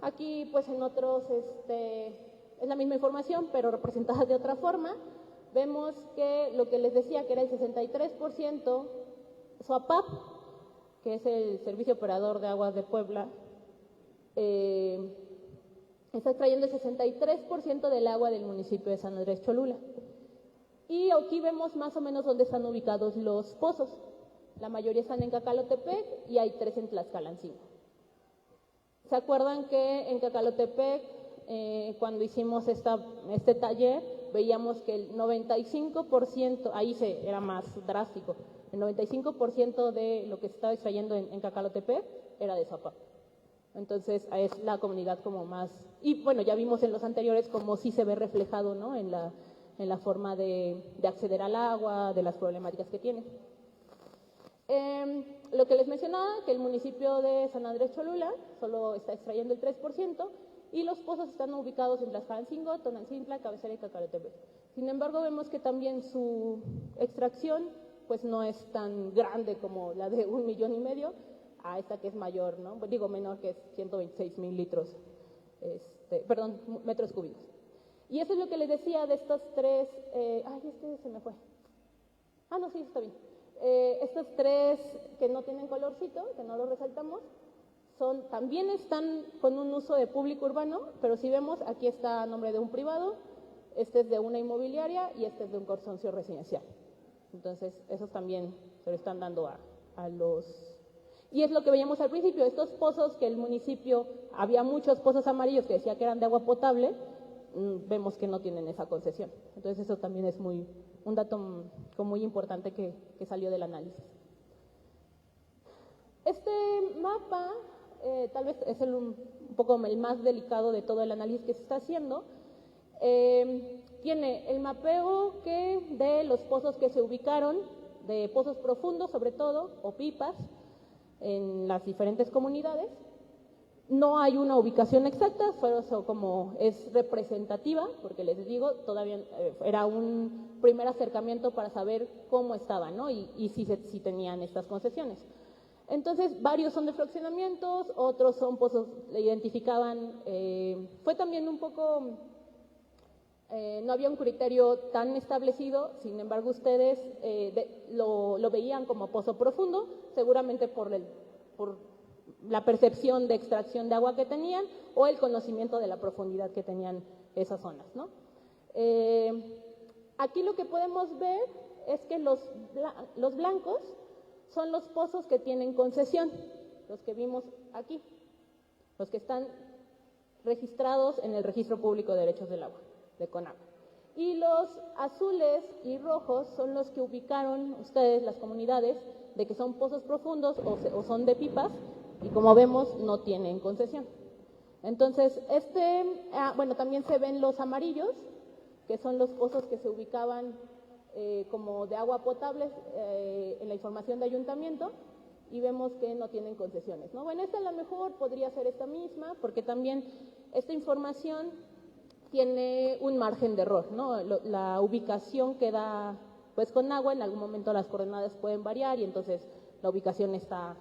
Aquí, pues en otros, es la misma información, pero representada de otra forma. Vemos que lo que les decía, que era el 63% Suapap, que es el Servicio Operador de Aguas de Puebla, está extrayendo el 63% del agua del municipio de San Andrés Cholula. Y aquí vemos más o menos dónde están ubicados los pozos. La mayoría están en Cacalotepec y hay 3 en Tlaxcalancingo. ¿Se acuerdan que en Cacalotepec, cuando hicimos este taller, veíamos que el 95%, ahí era más drástico, el 95% de lo que se estaba extrayendo en Cacalotepec era de Zapopan? Entonces, es la comunidad como más, y bueno, ya vimos en los anteriores como sí se ve reflejado, ¿no?, en la forma de acceder al agua, de las problemáticas que tiene. Lo que les mencionaba, que el municipio de San Andrés Cholula solo está extrayendo el 3%, y los pozos están ubicados en Tlaxcalancingo, Tonantzintla, Cabecera y Cacalotepec. Sin embargo, vemos que también su extracción pues no es tan grande como la de 1,5 millones, a esta que es mayor, ¿no? Digo menor, que es 126,000 litros, metros cúbicos. Y eso es lo que les decía de estos 3, se me fue. No, sí, está bien. Estos 3 que no tienen colorcito, que no lo resaltamos, también están con un uso de público urbano, pero si vemos, aquí está a nombre de un privado, este es de una inmobiliaria y este es de un consorcio residencial. Entonces, esos también se lo están dando a los... Y es lo que veíamos al principio, estos pozos que el municipio, había muchos pozos amarillos que decía que eran de agua potable, vemos que no tienen esa concesión. Entonces, eso también es un dato muy importante que salió del análisis. Este mapa, tal vez es un poco el más delicado de todo el análisis que se está haciendo. Tiene el mapeo de los pozos que se ubicaron, de pozos profundos sobre todo, o pipas, en las diferentes comunidades. No hay una ubicación exacta, solo como es representativa, porque les digo, todavía era un primer acercamiento para saber cómo estaban, ¿no? Y si tenían estas concesiones. Entonces, varios son de fraccionamientos, otros son pozos, le identificaban, fue también un poco, no había un criterio tan establecido, sin embargo ustedes lo veían como pozo profundo, seguramente por la percepción de extracción de agua que tenían o el conocimiento de la profundidad que tenían esas zonas, ¿no? Aquí lo que podemos ver es que los blancos son los pozos que tienen concesión, los que vimos aquí, los que están registrados en el Registro Público de Derechos del Agua, de CONAGUA. Y los azules y rojos son los que ubicaron ustedes, las comunidades, de que son pozos profundos o son de pipas, y como vemos, no tienen concesión. Entonces, también se ven los amarillos, que son los pozos que se ubicaban como de agua potable en la información de ayuntamiento, y vemos que no tienen concesiones, ¿no? Bueno, esta a lo mejor podría ser esta misma, porque también esta información tiene un margen de error, ¿no? La ubicación que da, pues con agua, en algún momento las coordenadas pueden variar y entonces la ubicación está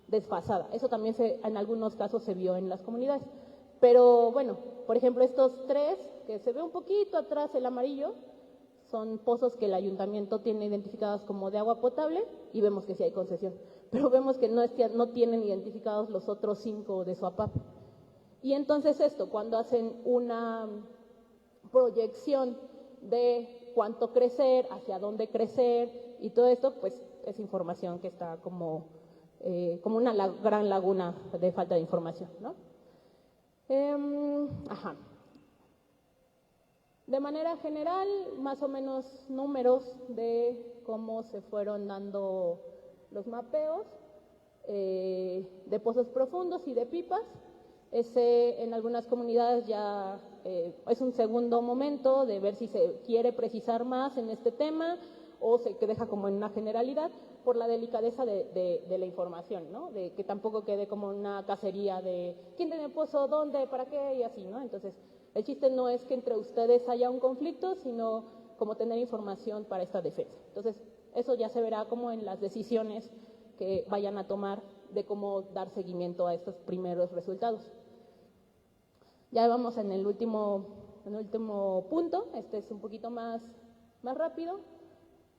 desfasada. Eso también en algunos casos se vio en las comunidades. Pero bueno, por ejemplo, estos 3, que se ve un poquito atrás el amarillo, son pozos que el ayuntamiento tiene identificados como de agua potable y vemos que sí hay concesión. Pero vemos que no tienen identificados los otros 5 de SOAPAP. Y entonces cuando hacen una proyección de cuánto crecer, hacia dónde crecer y todo esto, pues es información que está como una gran laguna de falta de información, ¿no? De manera general, más o menos números de cómo se fueron dando los mapeos de pozos profundos y de pipas. En algunas comunidades ya es un segundo momento de ver si se quiere precisar más en este tema o se deja como en una generalidad por la delicadeza de la información, ¿no? De que tampoco quede como una cacería de quién tiene pozo, dónde, para qué y así, ¿no? Entonces, el chiste no es que entre ustedes haya un conflicto, sino como tener información para esta defensa. Entonces, eso ya se verá como en las decisiones que vayan a tomar de cómo dar seguimiento a estos primeros resultados. Ya vamos en el último punto, este es un poquito más rápido.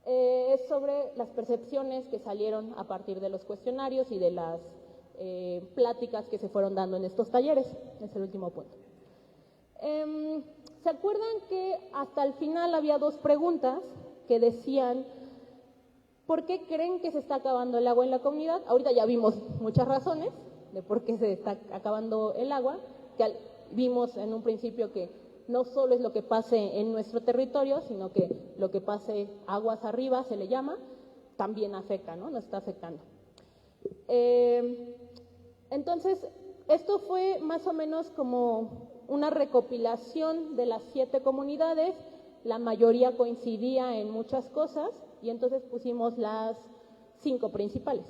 es sobre las percepciones que salieron a partir de los cuestionarios y de las pláticas que se fueron dando en estos talleres. Es el último punto. ¿Se acuerdan que hasta el final había dos preguntas que decían ¿por qué creen que se está acabando el agua en la comunidad? Ahorita ya vimos muchas razones de por qué se está acabando el agua, que vimos en un principio que no solo es lo que pase en nuestro territorio, sino que lo que pase aguas arriba, se le llama, también afecta, ¿no? Nos está afectando. Entonces, esto fue más o menos como una recopilación de las 7 comunidades, la mayoría coincidía en muchas cosas, y entonces pusimos las 5 principales.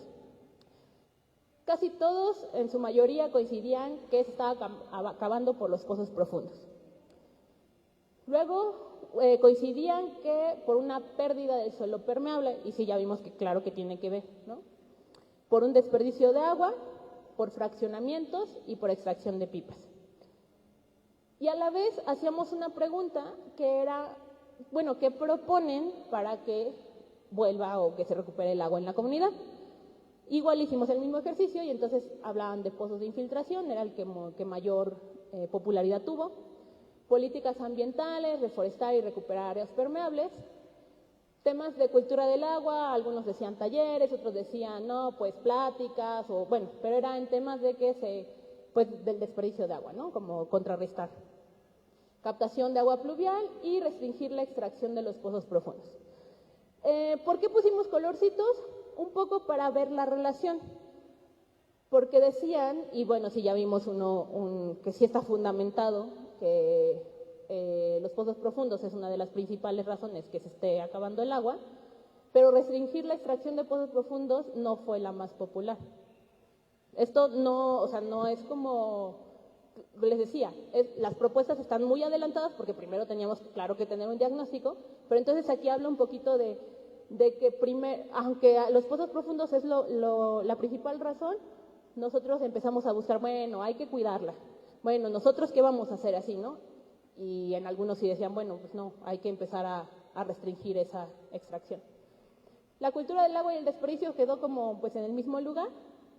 Casi todos, en su mayoría, coincidían que se estaba acabando por los pozos profundos. Luego, coincidían que por una pérdida del suelo permeable, y sí, ya vimos que claro que tiene que ver, ¿no? Por un desperdicio de agua, por fraccionamientos y por extracción de pipas. Y a la vez hacíamos una pregunta que era, bueno, ¿qué proponen para que vuelva o que se recupere el agua en la comunidad? Igual hicimos el mismo ejercicio y entonces hablaban de pozos de infiltración, era el que mayor popularidad tuvo, políticas ambientales, reforestar y recuperar áreas permeables, temas de cultura del agua, algunos decían talleres, otros decían no, pues pláticas, o bueno, pero era en temas de que pues del desperdicio de agua, ¿no? Como contrarrestar. Captación de agua pluvial y restringir la extracción de los pozos profundos. ¿Por qué pusimos colorcitos? Un poco para ver la relación, porque decían, y bueno, sí ya vimos que sí está fundamentado, que los pozos profundos es una de las principales razones que se esté acabando el agua, pero restringir la extracción de pozos profundos no fue la más popular. Esto no, o sea, no es como, les decía, las propuestas están muy adelantadas porque primero teníamos, claro, que tener un diagnóstico, pero entonces aquí habla un poquito de que aunque los pozos profundos es la principal razón, nosotros empezamos a buscar, bueno, hay que cuidarla. Bueno, ¿nosotros qué vamos a hacer así, no? Y en algunos sí decían, bueno, pues no, hay que empezar a restringir esa extracción. La cultura del agua y el desperdicio quedó como pues en el mismo lugar.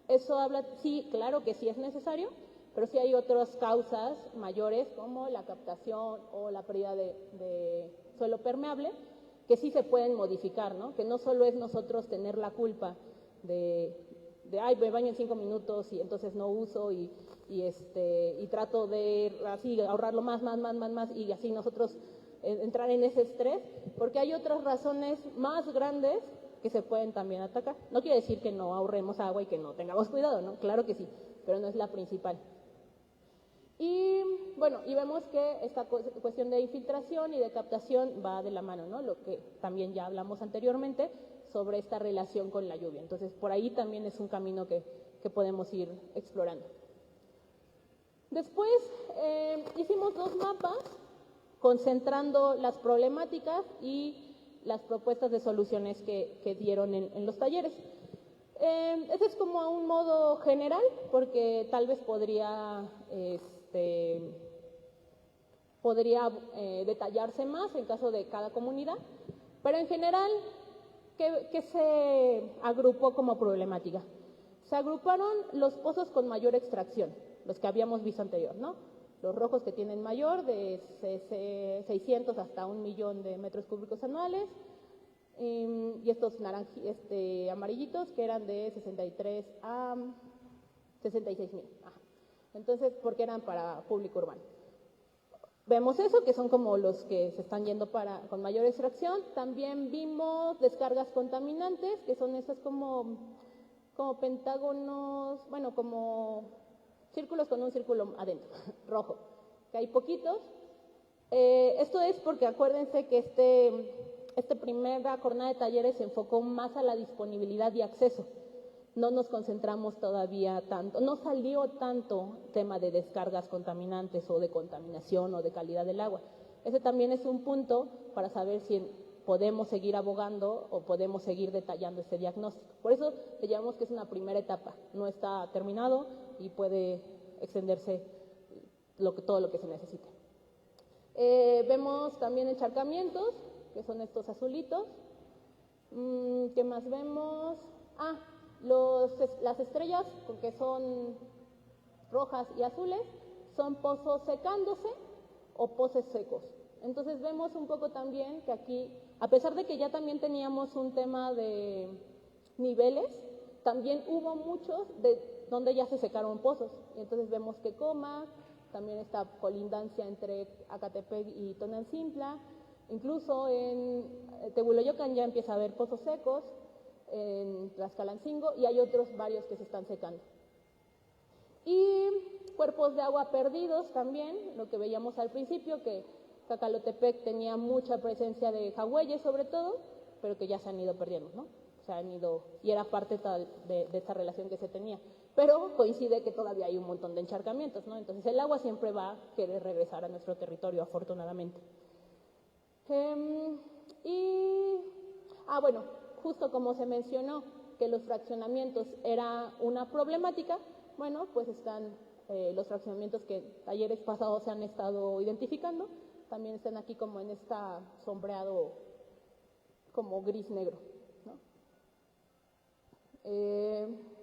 Eso habla, sí, claro que sí es necesario, pero sí hay otras causas mayores como la captación o la pérdida de suelo permeable que sí se pueden modificar, ¿no? Que no solo es nosotros tener la culpa de ay, me baño en 5 minutos y entonces no uso y trato de así ahorrarlo más y así nosotros entrar en ese estrés, porque hay otras razones más grandes que se pueden también atacar. No quiere decir que no ahorremos agua y que no tengamos cuidado, ¿no? Claro que sí, pero no es la principal. Y bueno, y vemos que esta cuestión de infiltración y de captación va de la mano, ¿no? Lo que también ya hablamos anteriormente sobre esta relación con la lluvia. Entonces, por ahí también es un camino que podemos ir explorando. Después hicimos 2 mapas concentrando las problemáticas y las propuestas de soluciones que dieron en los talleres. Ese es como a un modo general, porque tal vez podría detallarse más en caso de cada comunidad, pero en general, ¿qué se agrupó como problemática? Se agruparon los pozos con mayor extracción, los que habíamos visto anterior, ¿no? Los rojos que tienen mayor, de 600 hasta 1 millón de metros cúbicos anuales, y estos amarillitos que eran de 63 a 66,000. Entonces, porque eran para público urbano. Vemos eso, que son como los que se están yendo con mayor extracción. También vimos descargas contaminantes, que son esas como pentágonos, bueno, como círculos con un círculo adentro, rojo, que hay poquitos. Esto es porque acuérdense que esta primera jornada de talleres se enfocó más a la disponibilidad y acceso. No nos concentramos todavía tanto, no salió tanto tema de descargas contaminantes o de contaminación o de calidad del agua. Ese también es un punto para saber si podemos seguir abogando o podemos seguir detallando este diagnóstico. Por eso le llamamos que es una primera etapa, no está terminado y puede extenderse todo lo que se necesite. Vemos también encharcamientos, que son estos azulitos. ¿Qué más vemos? Las estrellas, que son rojas y azules, son pozos secándose o pozos secos. Entonces vemos un poco también que aquí, a pesar de que ya también teníamos un tema de niveles, también hubo muchos de donde ya se secaron pozos. Y entonces vemos que Coma, también esta colindancia entre Acatepec y Tonantzintla, incluso en Tehuiloyocan ya empieza a haber pozos secos, en Tlaxcalancingo, y hay otros varios que se están secando. Y cuerpos de agua perdidos también, lo que veíamos al principio, que Cacalotepec tenía mucha presencia de jagüeyes sobre todo, pero que ya se han ido perdiendo, ¿no? Se han ido, y era parte de esta relación que se tenía. Pero coincide que todavía hay un montón de encharcamientos, ¿no? Entonces el agua siempre va a querer regresar a nuestro territorio, afortunadamente. Bueno, justo como se mencionó que los fraccionamientos era una problemática, bueno, pues están los fraccionamientos que talleres pasados se han estado identificando, también están aquí como en esta sombreado como gris-negro, ¿no?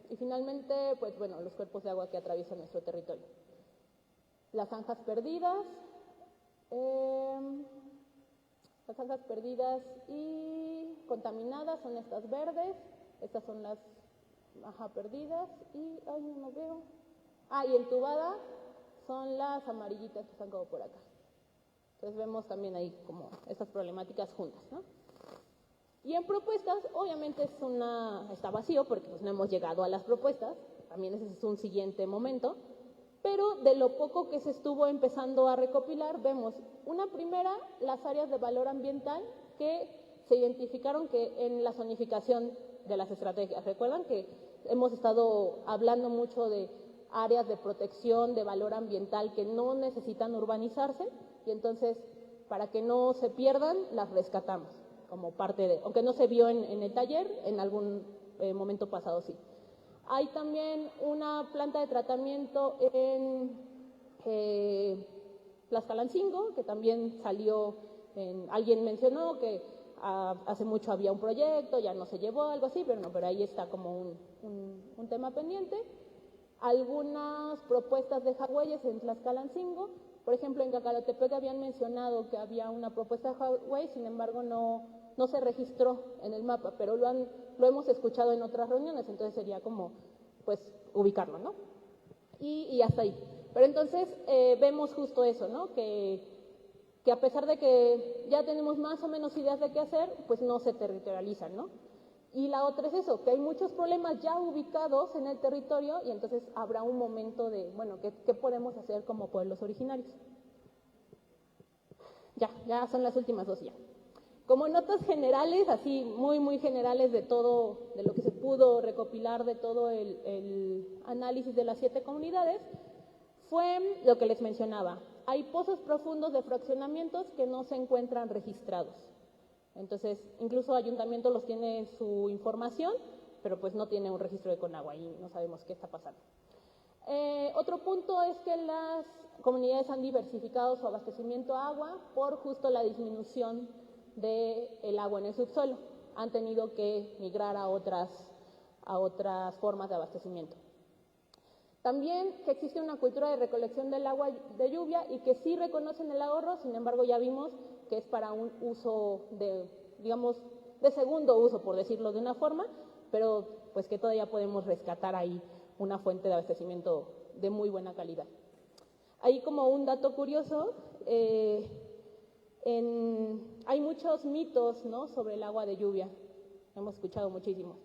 Y finalmente, pues bueno, los cuerpos de agua que atraviesan nuestro territorio. Las zanjas perdidas, y contaminadas son estas verdes, estas son las perdidas, y, no veo. Y entubadas son las amarillitas que están como por acá. Entonces vemos también ahí como estas problemáticas juntas, ¿no? Y en propuestas, obviamente está vacío porque pues no hemos llegado a las propuestas, también ese es un siguiente momento, pero de lo poco que se estuvo empezando a recopilar, vemos una primera, las áreas de valor ambiental que se identificaron que en la zonificación de las estrategias. Recuerdan que hemos estado hablando mucho de áreas de protección, de valor ambiental que no necesitan urbanizarse, y entonces para que no se pierdan, las rescatamos como parte de, aunque no se vio en el taller, en algún momento pasado sí. Hay también una planta de tratamiento en Tlaxcalancingo, que también salió, alguien mencionó que hace mucho había un proyecto, ya no se llevó, algo así, pero ahí está como un tema pendiente. Algunas propuestas de jagüeyes en Tlaxcalancingo, por ejemplo, en Cacalotepec habían mencionado que había una propuesta de jagüey, sin embargo no se registró en el mapa, pero lo hemos escuchado en otras reuniones, entonces sería como, pues, ubicarlo, ¿no? Y hasta ahí. Pero entonces vemos justo eso, ¿no? Que a pesar de que ya tenemos más o menos ideas de qué hacer, pues no se territorializan, ¿no? Y la otra es eso, que hay muchos problemas ya ubicados en el territorio y entonces habrá un momento de, bueno, ¿qué podemos hacer como pueblos originarios? Ya son las últimas dos ya. Como notas generales, así muy, muy generales de todo, de lo que se pudo recopilar de todo el análisis de las 7 comunidades, fue lo que les mencionaba. Hay pozos profundos de fraccionamientos que no se encuentran registrados. Entonces, incluso Ayuntamiento los tiene en su información, pero pues no tiene un registro de Conagua y no sabemos qué está pasando. Otro punto es que las comunidades han diversificado su abastecimiento a agua por justo la disminución del agua en el subsuelo. Han tenido que migrar a otras formas de abastecimiento. También que existe una cultura de recolección del agua de lluvia y que sí reconocen el ahorro, sin embargo ya vimos que es para un uso de segundo uso, por decirlo de una forma, pero pues que todavía podemos rescatar ahí una fuente de abastecimiento de muy buena calidad. Ahí como un dato curioso, hay muchos mitos, ¿no?, sobre el agua de lluvia, hemos escuchado muchísimos,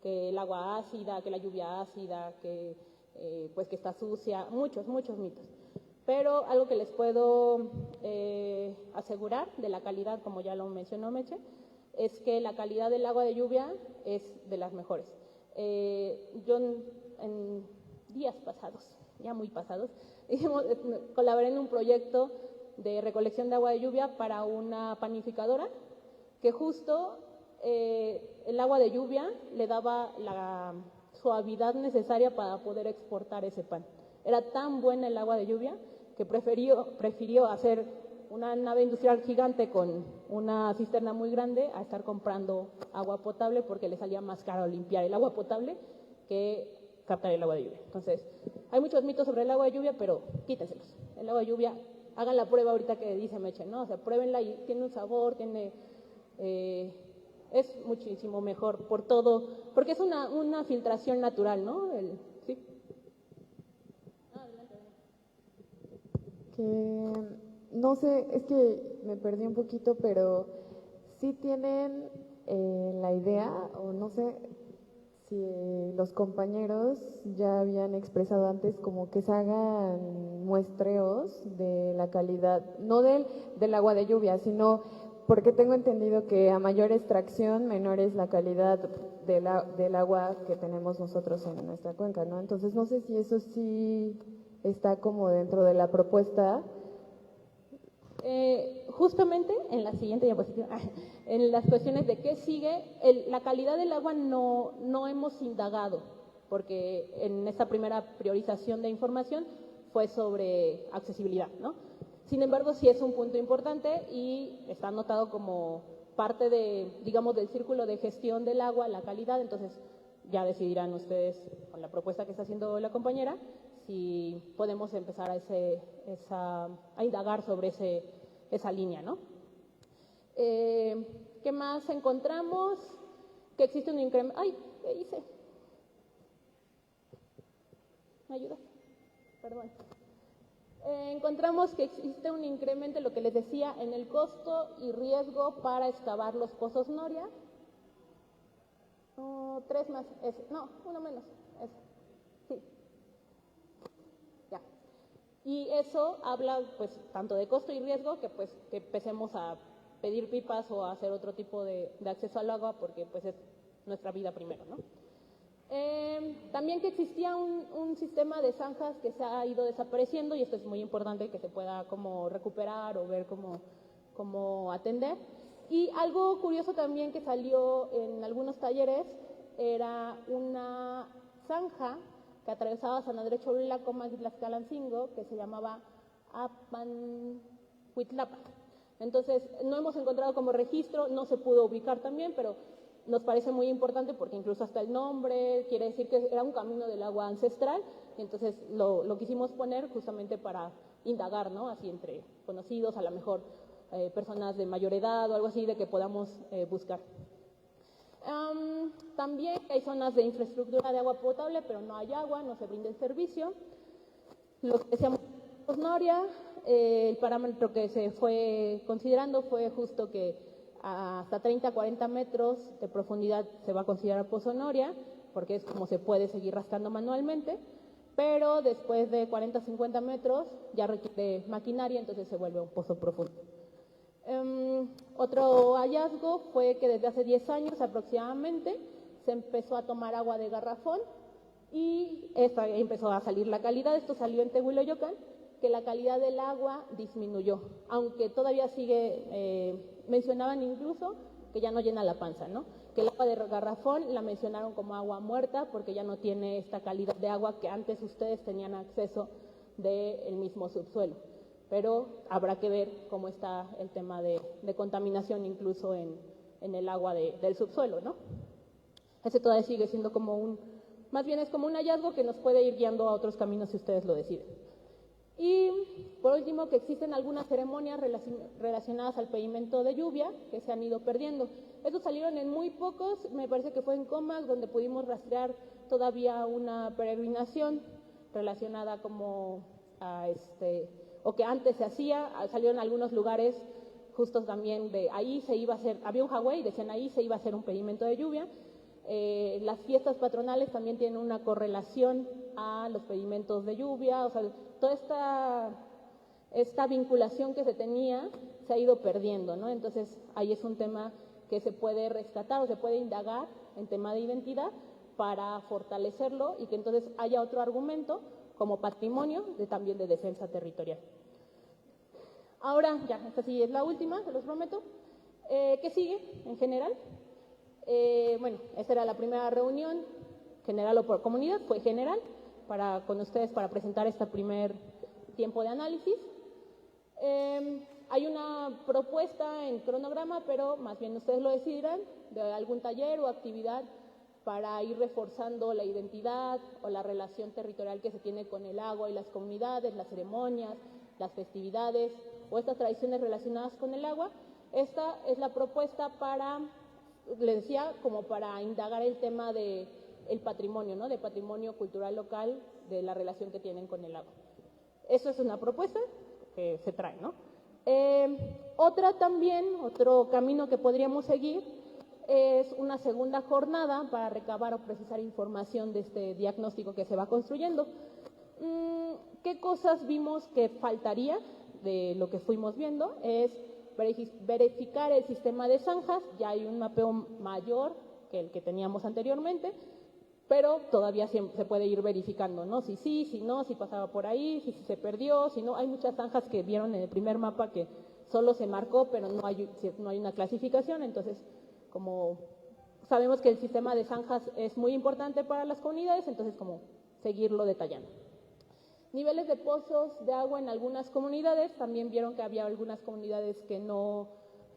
que el agua ácida, que la lluvia ácida, que pues que está sucia, muchos mitos. Pero algo que les puedo asegurar de la calidad, como ya lo mencionó Meche, es que la calidad del agua de lluvia es de las mejores. Yo en días pasados, ya muy pasados, colaboré en un proyecto de recolección de agua de lluvia para una panificadora que justo el agua de lluvia le daba la suavidad necesaria para poder exportar ese pan. Era tan buena el agua de lluvia que prefirió hacer una nave industrial gigante con una cisterna muy grande a estar comprando agua potable porque le salía más caro limpiar el agua potable que captar el agua de lluvia. Entonces, hay muchos mitos sobre el agua de lluvia, pero quítenselos. El agua de lluvia, hagan la prueba ahorita que dice Meche, ¿no? O sea, pruébenla y tiene un sabor, es muchísimo mejor por todo, porque es una filtración natural, ¿no? ¿Sí? Que no sé, es que me perdí un poquito, pero sí tienen la idea, o no sé si los compañeros ya habían expresado antes como que se hagan muestreos de la calidad, no del agua de lluvia, sino porque tengo entendido que a mayor extracción, menor es la calidad del agua que tenemos nosotros en nuestra cuenca, ¿no? Entonces no sé si eso sí está como dentro de la propuesta. Justamente en la siguiente diapositiva, en las cuestiones de qué sigue, la calidad del agua no hemos indagado, porque en esta primera priorización de información fue sobre accesibilidad, ¿no? Sin embargo, sí es un punto importante y está anotado como parte digamos, del círculo de gestión del agua, la calidad. Entonces ya decidirán ustedes con la propuesta que está haciendo la compañera si podemos empezar a indagar sobre esa línea, ¿no? ¿Qué más encontramos? Que existe un incremento. ¡Ay! ¿Qué hice? ¿Me ayudas? Perdón. Encontramos que existe un incremento, lo que les decía, en el costo y riesgo para excavar los pozos Noria. 3 más, uno menos, sí. Ya. Y eso habla, pues, tanto de costo y riesgo, que pues que empecemos a pedir pipas o a hacer otro tipo de acceso al agua, porque pues es nuestra vida primero, ¿no? También que existía un sistema de zanjas que se ha ido desapareciendo, y esto es muy importante que se pueda como recuperar o ver cómo atender. Y algo curioso también que salió en algunos talleres era una zanja que atravesaba San Andrés Cholula, Comas y Tlaxcalancingo, que se llamaba Apanhuitlapa. Entonces, no hemos encontrado como registro, no se pudo ubicar también, pero nos parece muy importante porque incluso hasta el nombre quiere decir que era un camino del agua ancestral, y entonces lo quisimos poner justamente para indagar, ¿no? Así entre conocidos, a lo mejor personas de mayor edad o algo así, de que podamos buscar. También hay zonas de infraestructura de agua potable, pero no hay agua, no se brinda el servicio. Lo que decíamos, Noria, el parámetro que se fue considerando fue justo que hasta 30, 40 metros de profundidad se va a considerar pozo Noria, porque es como se puede seguir rascando manualmente, pero después de 40, 50 metros ya requiere maquinaria, entonces se vuelve un pozo profundo. Otro hallazgo fue que desde hace 10 años aproximadamente se empezó a tomar agua de garrafón y empezó a salir la calidad. Esto salió en Tehuiloyocan, que la calidad del agua disminuyó, aunque todavía sigue, mencionaban incluso que ya no llena la panza, ¿no? Que el agua de garrafón la mencionaron como agua muerta porque ya no tiene esta calidad de agua que antes ustedes tenían acceso del mismo subsuelo. Pero habrá que ver cómo está el tema de contaminación incluso en el agua del subsuelo, ¿no? Ese todavía sigue siendo más bien es como un hallazgo que nos puede ir guiando a otros caminos si ustedes lo deciden. Y por último, que existen algunas ceremonias relacionadas al pedimento de lluvia que se han ido perdiendo. Estos salieron en muy pocos, me parece que fue en Comas, donde pudimos rastrear todavía una peregrinación relacionada como o que antes se hacía, salieron algunos lugares justos también de ahí se iba a hacer, había un Hawái, decían ahí se iba a hacer un pedimento de lluvia. Las fiestas patronales también tienen una correlación a los pedimentos de lluvia, o sea, toda esta vinculación que se tenía se ha ido perdiendo, ¿no? Entonces, ahí es un tema que se puede rescatar o se puede indagar en tema de identidad para fortalecerlo y que entonces haya otro argumento como patrimonio también de defensa territorial. Ahora, ya, esta sí es la última, se los prometo. ¿Qué sigue en general? Bueno, esta era la primera reunión, general o por comunidad, fue general, con ustedes para presentar este primer tiempo de análisis. Hay una propuesta en cronograma, pero más bien ustedes lo decidirán, de algún taller o actividad para ir reforzando la identidad o la relación territorial que se tiene con el agua y las comunidades, las ceremonias, las festividades o estas tradiciones relacionadas con el agua. Esta es la propuesta para, les decía, como para indagar el tema del patrimonio, ¿no? De patrimonio cultural local, de la relación que tienen con el agua. Eso es una propuesta que se trae, ¿no? Otro camino que podríamos seguir es una segunda jornada para recabar o precisar información de este diagnóstico que se va construyendo. ¿Qué cosas vimos que faltaría de lo que fuimos viendo? Es verificar el sistema de zanjas. Ya hay un mapeo mayor que el que teníamos anteriormente, pero todavía se puede ir verificando, ¿no? Si sí, si no, si pasaba por ahí, si se perdió, si no. Hay muchas zanjas que vieron en el primer mapa que solo se marcó, pero no hay una clasificación. Entonces, como sabemos que el sistema de zanjas es muy importante para las comunidades, entonces como seguirlo detallando. Niveles de pozos de agua en algunas comunidades. También vieron que había algunas comunidades que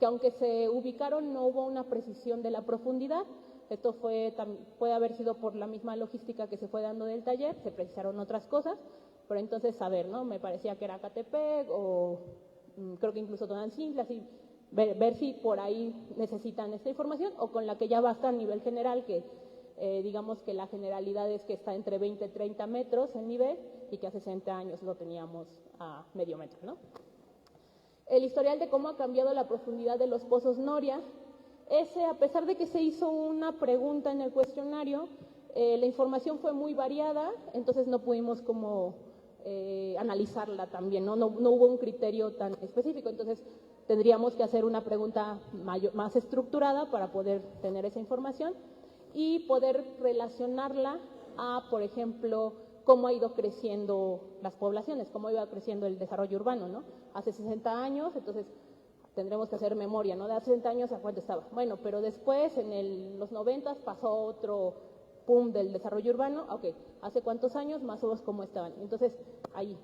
aunque se ubicaron no hubo una precisión de la profundidad. Esto puede haber sido por la misma logística que se fue dando del taller, se precisaron otras cosas, pero entonces saber, ¿no? Me parecía que era Catepec o creo que incluso Tonantzintla, así, ver si por ahí necesitan esta información o con la que ya basta a nivel general, que digamos que la generalidad es que está entre 20 y 30 metros el nivel y que hace 60 años lo teníamos a medio metro, ¿no? El historial de cómo ha cambiado la profundidad de los pozos Noria. A pesar de que se hizo una pregunta en el cuestionario, la información fue muy variada, entonces no pudimos como analizarla también, ¿no? No hubo un criterio tan específico, entonces tendríamos que hacer una pregunta más estructurada para poder tener esa información y poder relacionarla a, por ejemplo, cómo ha ido creciendo las poblaciones, cómo iba creciendo el desarrollo urbano, ¿no? Hace 60 años, entonces tendremos que hacer memoria, ¿no? De hace 60 años a cuánto estaba. Bueno, pero después, en los 90 pasó otro pum del desarrollo urbano. Ok, ¿hace cuántos años? Más o menos cómo estaban. Entonces, ahí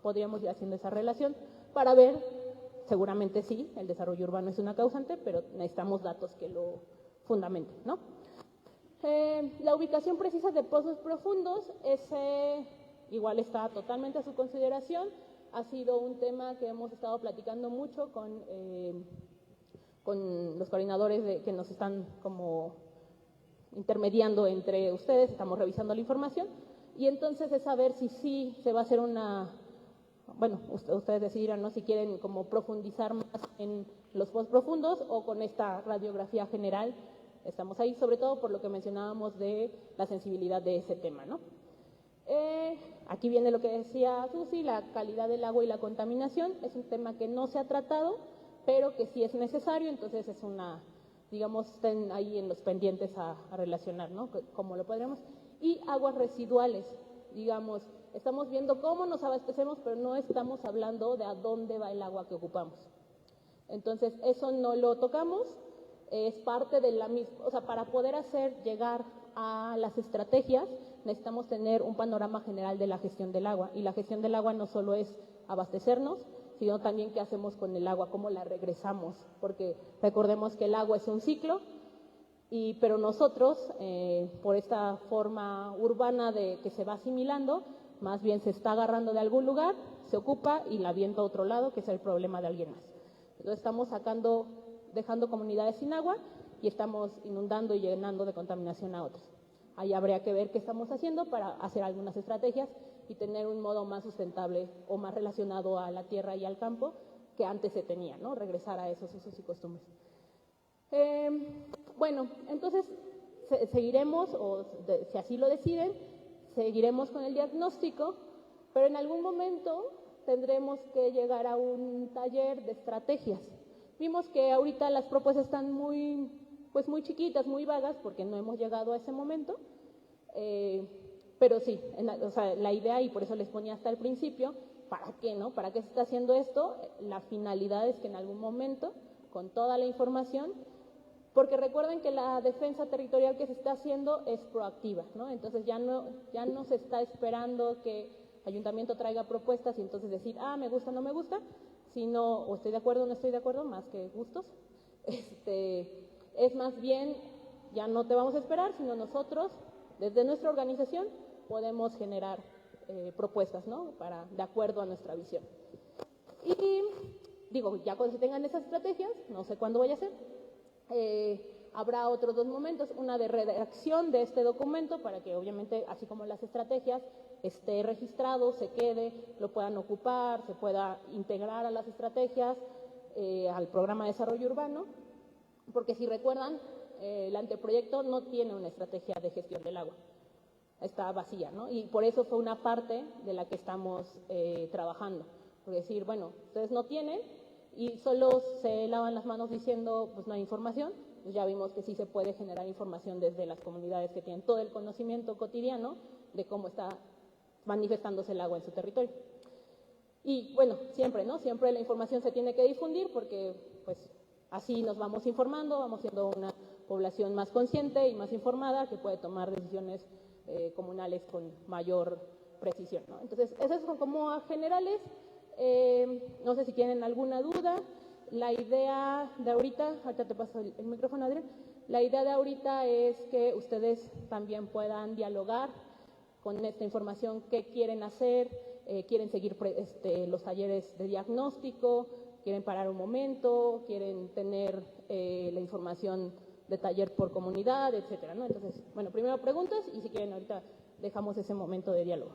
podríamos ir haciendo esa relación para ver, seguramente sí, el desarrollo urbano es una causante, pero necesitamos datos que lo fundamenten, ¿no? La ubicación precisa de pozos profundos, igual está totalmente a su consideración. Ha sido un tema que hemos estado platicando mucho con los coordinadores que nos están como intermediando entre ustedes, estamos revisando la información, y entonces es saber si sí se va a hacer ustedes decidirán, ¿no? Si quieren como profundizar más en los pozos profundos o con esta radiografía general. Estamos ahí, sobre todo por lo que mencionábamos de la sensibilidad de ese tema, ¿no? Aquí viene lo que decía Susi, la calidad del agua y la contaminación. Es un tema que no se ha tratado, pero que sí es necesario, entonces es digamos, estén ahí en los pendientes a relacionar, ¿no? Cómo lo podremos. Y aguas residuales, digamos, estamos viendo cómo nos abastecemos, pero no estamos hablando de a dónde va el agua que ocupamos. Entonces, eso no lo tocamos, es parte de la misma, o sea, para poder llegar a las estrategias, necesitamos tener un panorama general de la gestión del agua. Y la gestión del agua no solo es abastecernos, sino también qué hacemos con el agua, cómo la regresamos. Porque recordemos que el agua es un ciclo, pero nosotros, por esta forma urbana que se va asimilando, más bien se está agarrando de algún lugar, se ocupa y la avienta a otro lado, que es el problema de alguien más. Entonces estamos dejando comunidades sin agua y estamos inundando y llenando de contaminación a otros. Ahí habría que ver qué estamos haciendo para hacer algunas estrategias y tener un modo más sustentable o más relacionado a la tierra y al campo que antes se tenía, ¿no? Regresar a esos usos y costumbres. Bueno, entonces seguiremos, si así lo deciden, seguiremos con el diagnóstico, pero en algún momento tendremos que llegar a un taller de estrategias. Vimos que ahorita las propuestas están muy chiquitas, muy vagas, porque no hemos llegado a ese momento, pero sí, la idea, y por eso les ponía hasta el principio, ¿para qué, no? ¿Para qué se está haciendo esto? La finalidad es que en algún momento, con toda la información, porque recuerden que la defensa territorial que se está haciendo es proactiva, ¿no? Entonces ya no se está esperando que ayuntamiento traiga propuestas y entonces decir, me gusta, no me gusta, sino, o estoy de acuerdo, no estoy de acuerdo, más que gustos. Es más bien, ya no te vamos a esperar, sino nosotros, desde nuestra organización, podemos generar propuestas, ¿no? De acuerdo a nuestra visión. Y digo, ya cuando se tengan esas estrategias, no sé cuándo vaya a ser, habrá otros 2 momentos, una de redacción de este documento para que obviamente, así como las estrategias, esté registrado, se quede, lo puedan ocupar, se pueda integrar a las estrategias, al programa de desarrollo urbano, porque si recuerdan, el anteproyecto no tiene una estrategia de gestión del agua, está vacía, ¿no? Y por eso fue una parte de la que estamos trabajando, por decir, bueno, ustedes no tienen y solo se lavan las manos diciendo, pues no hay información, pues ya vimos que sí se puede generar información desde las comunidades que tienen todo el conocimiento cotidiano de cómo está manifestándose el agua en su territorio. Y bueno, siempre, ¿no? Siempre la información se tiene que difundir porque pues así nos vamos informando, vamos siendo una población más consciente y más informada que puede tomar decisiones comunales con mayor precisión, ¿no? Entonces, esos son como a generales. No sé si tienen alguna duda. La idea de ahorita te paso el micrófono, Adrián. La idea de ahorita es que ustedes también puedan dialogar con esta información, qué quieren hacer, quieren seguir los talleres de diagnóstico, quieren parar un momento, quieren tener la información de taller por comunidad, etcétera, ¿no? Entonces, bueno, primero preguntas y si quieren ahorita dejamos ese momento de diálogo.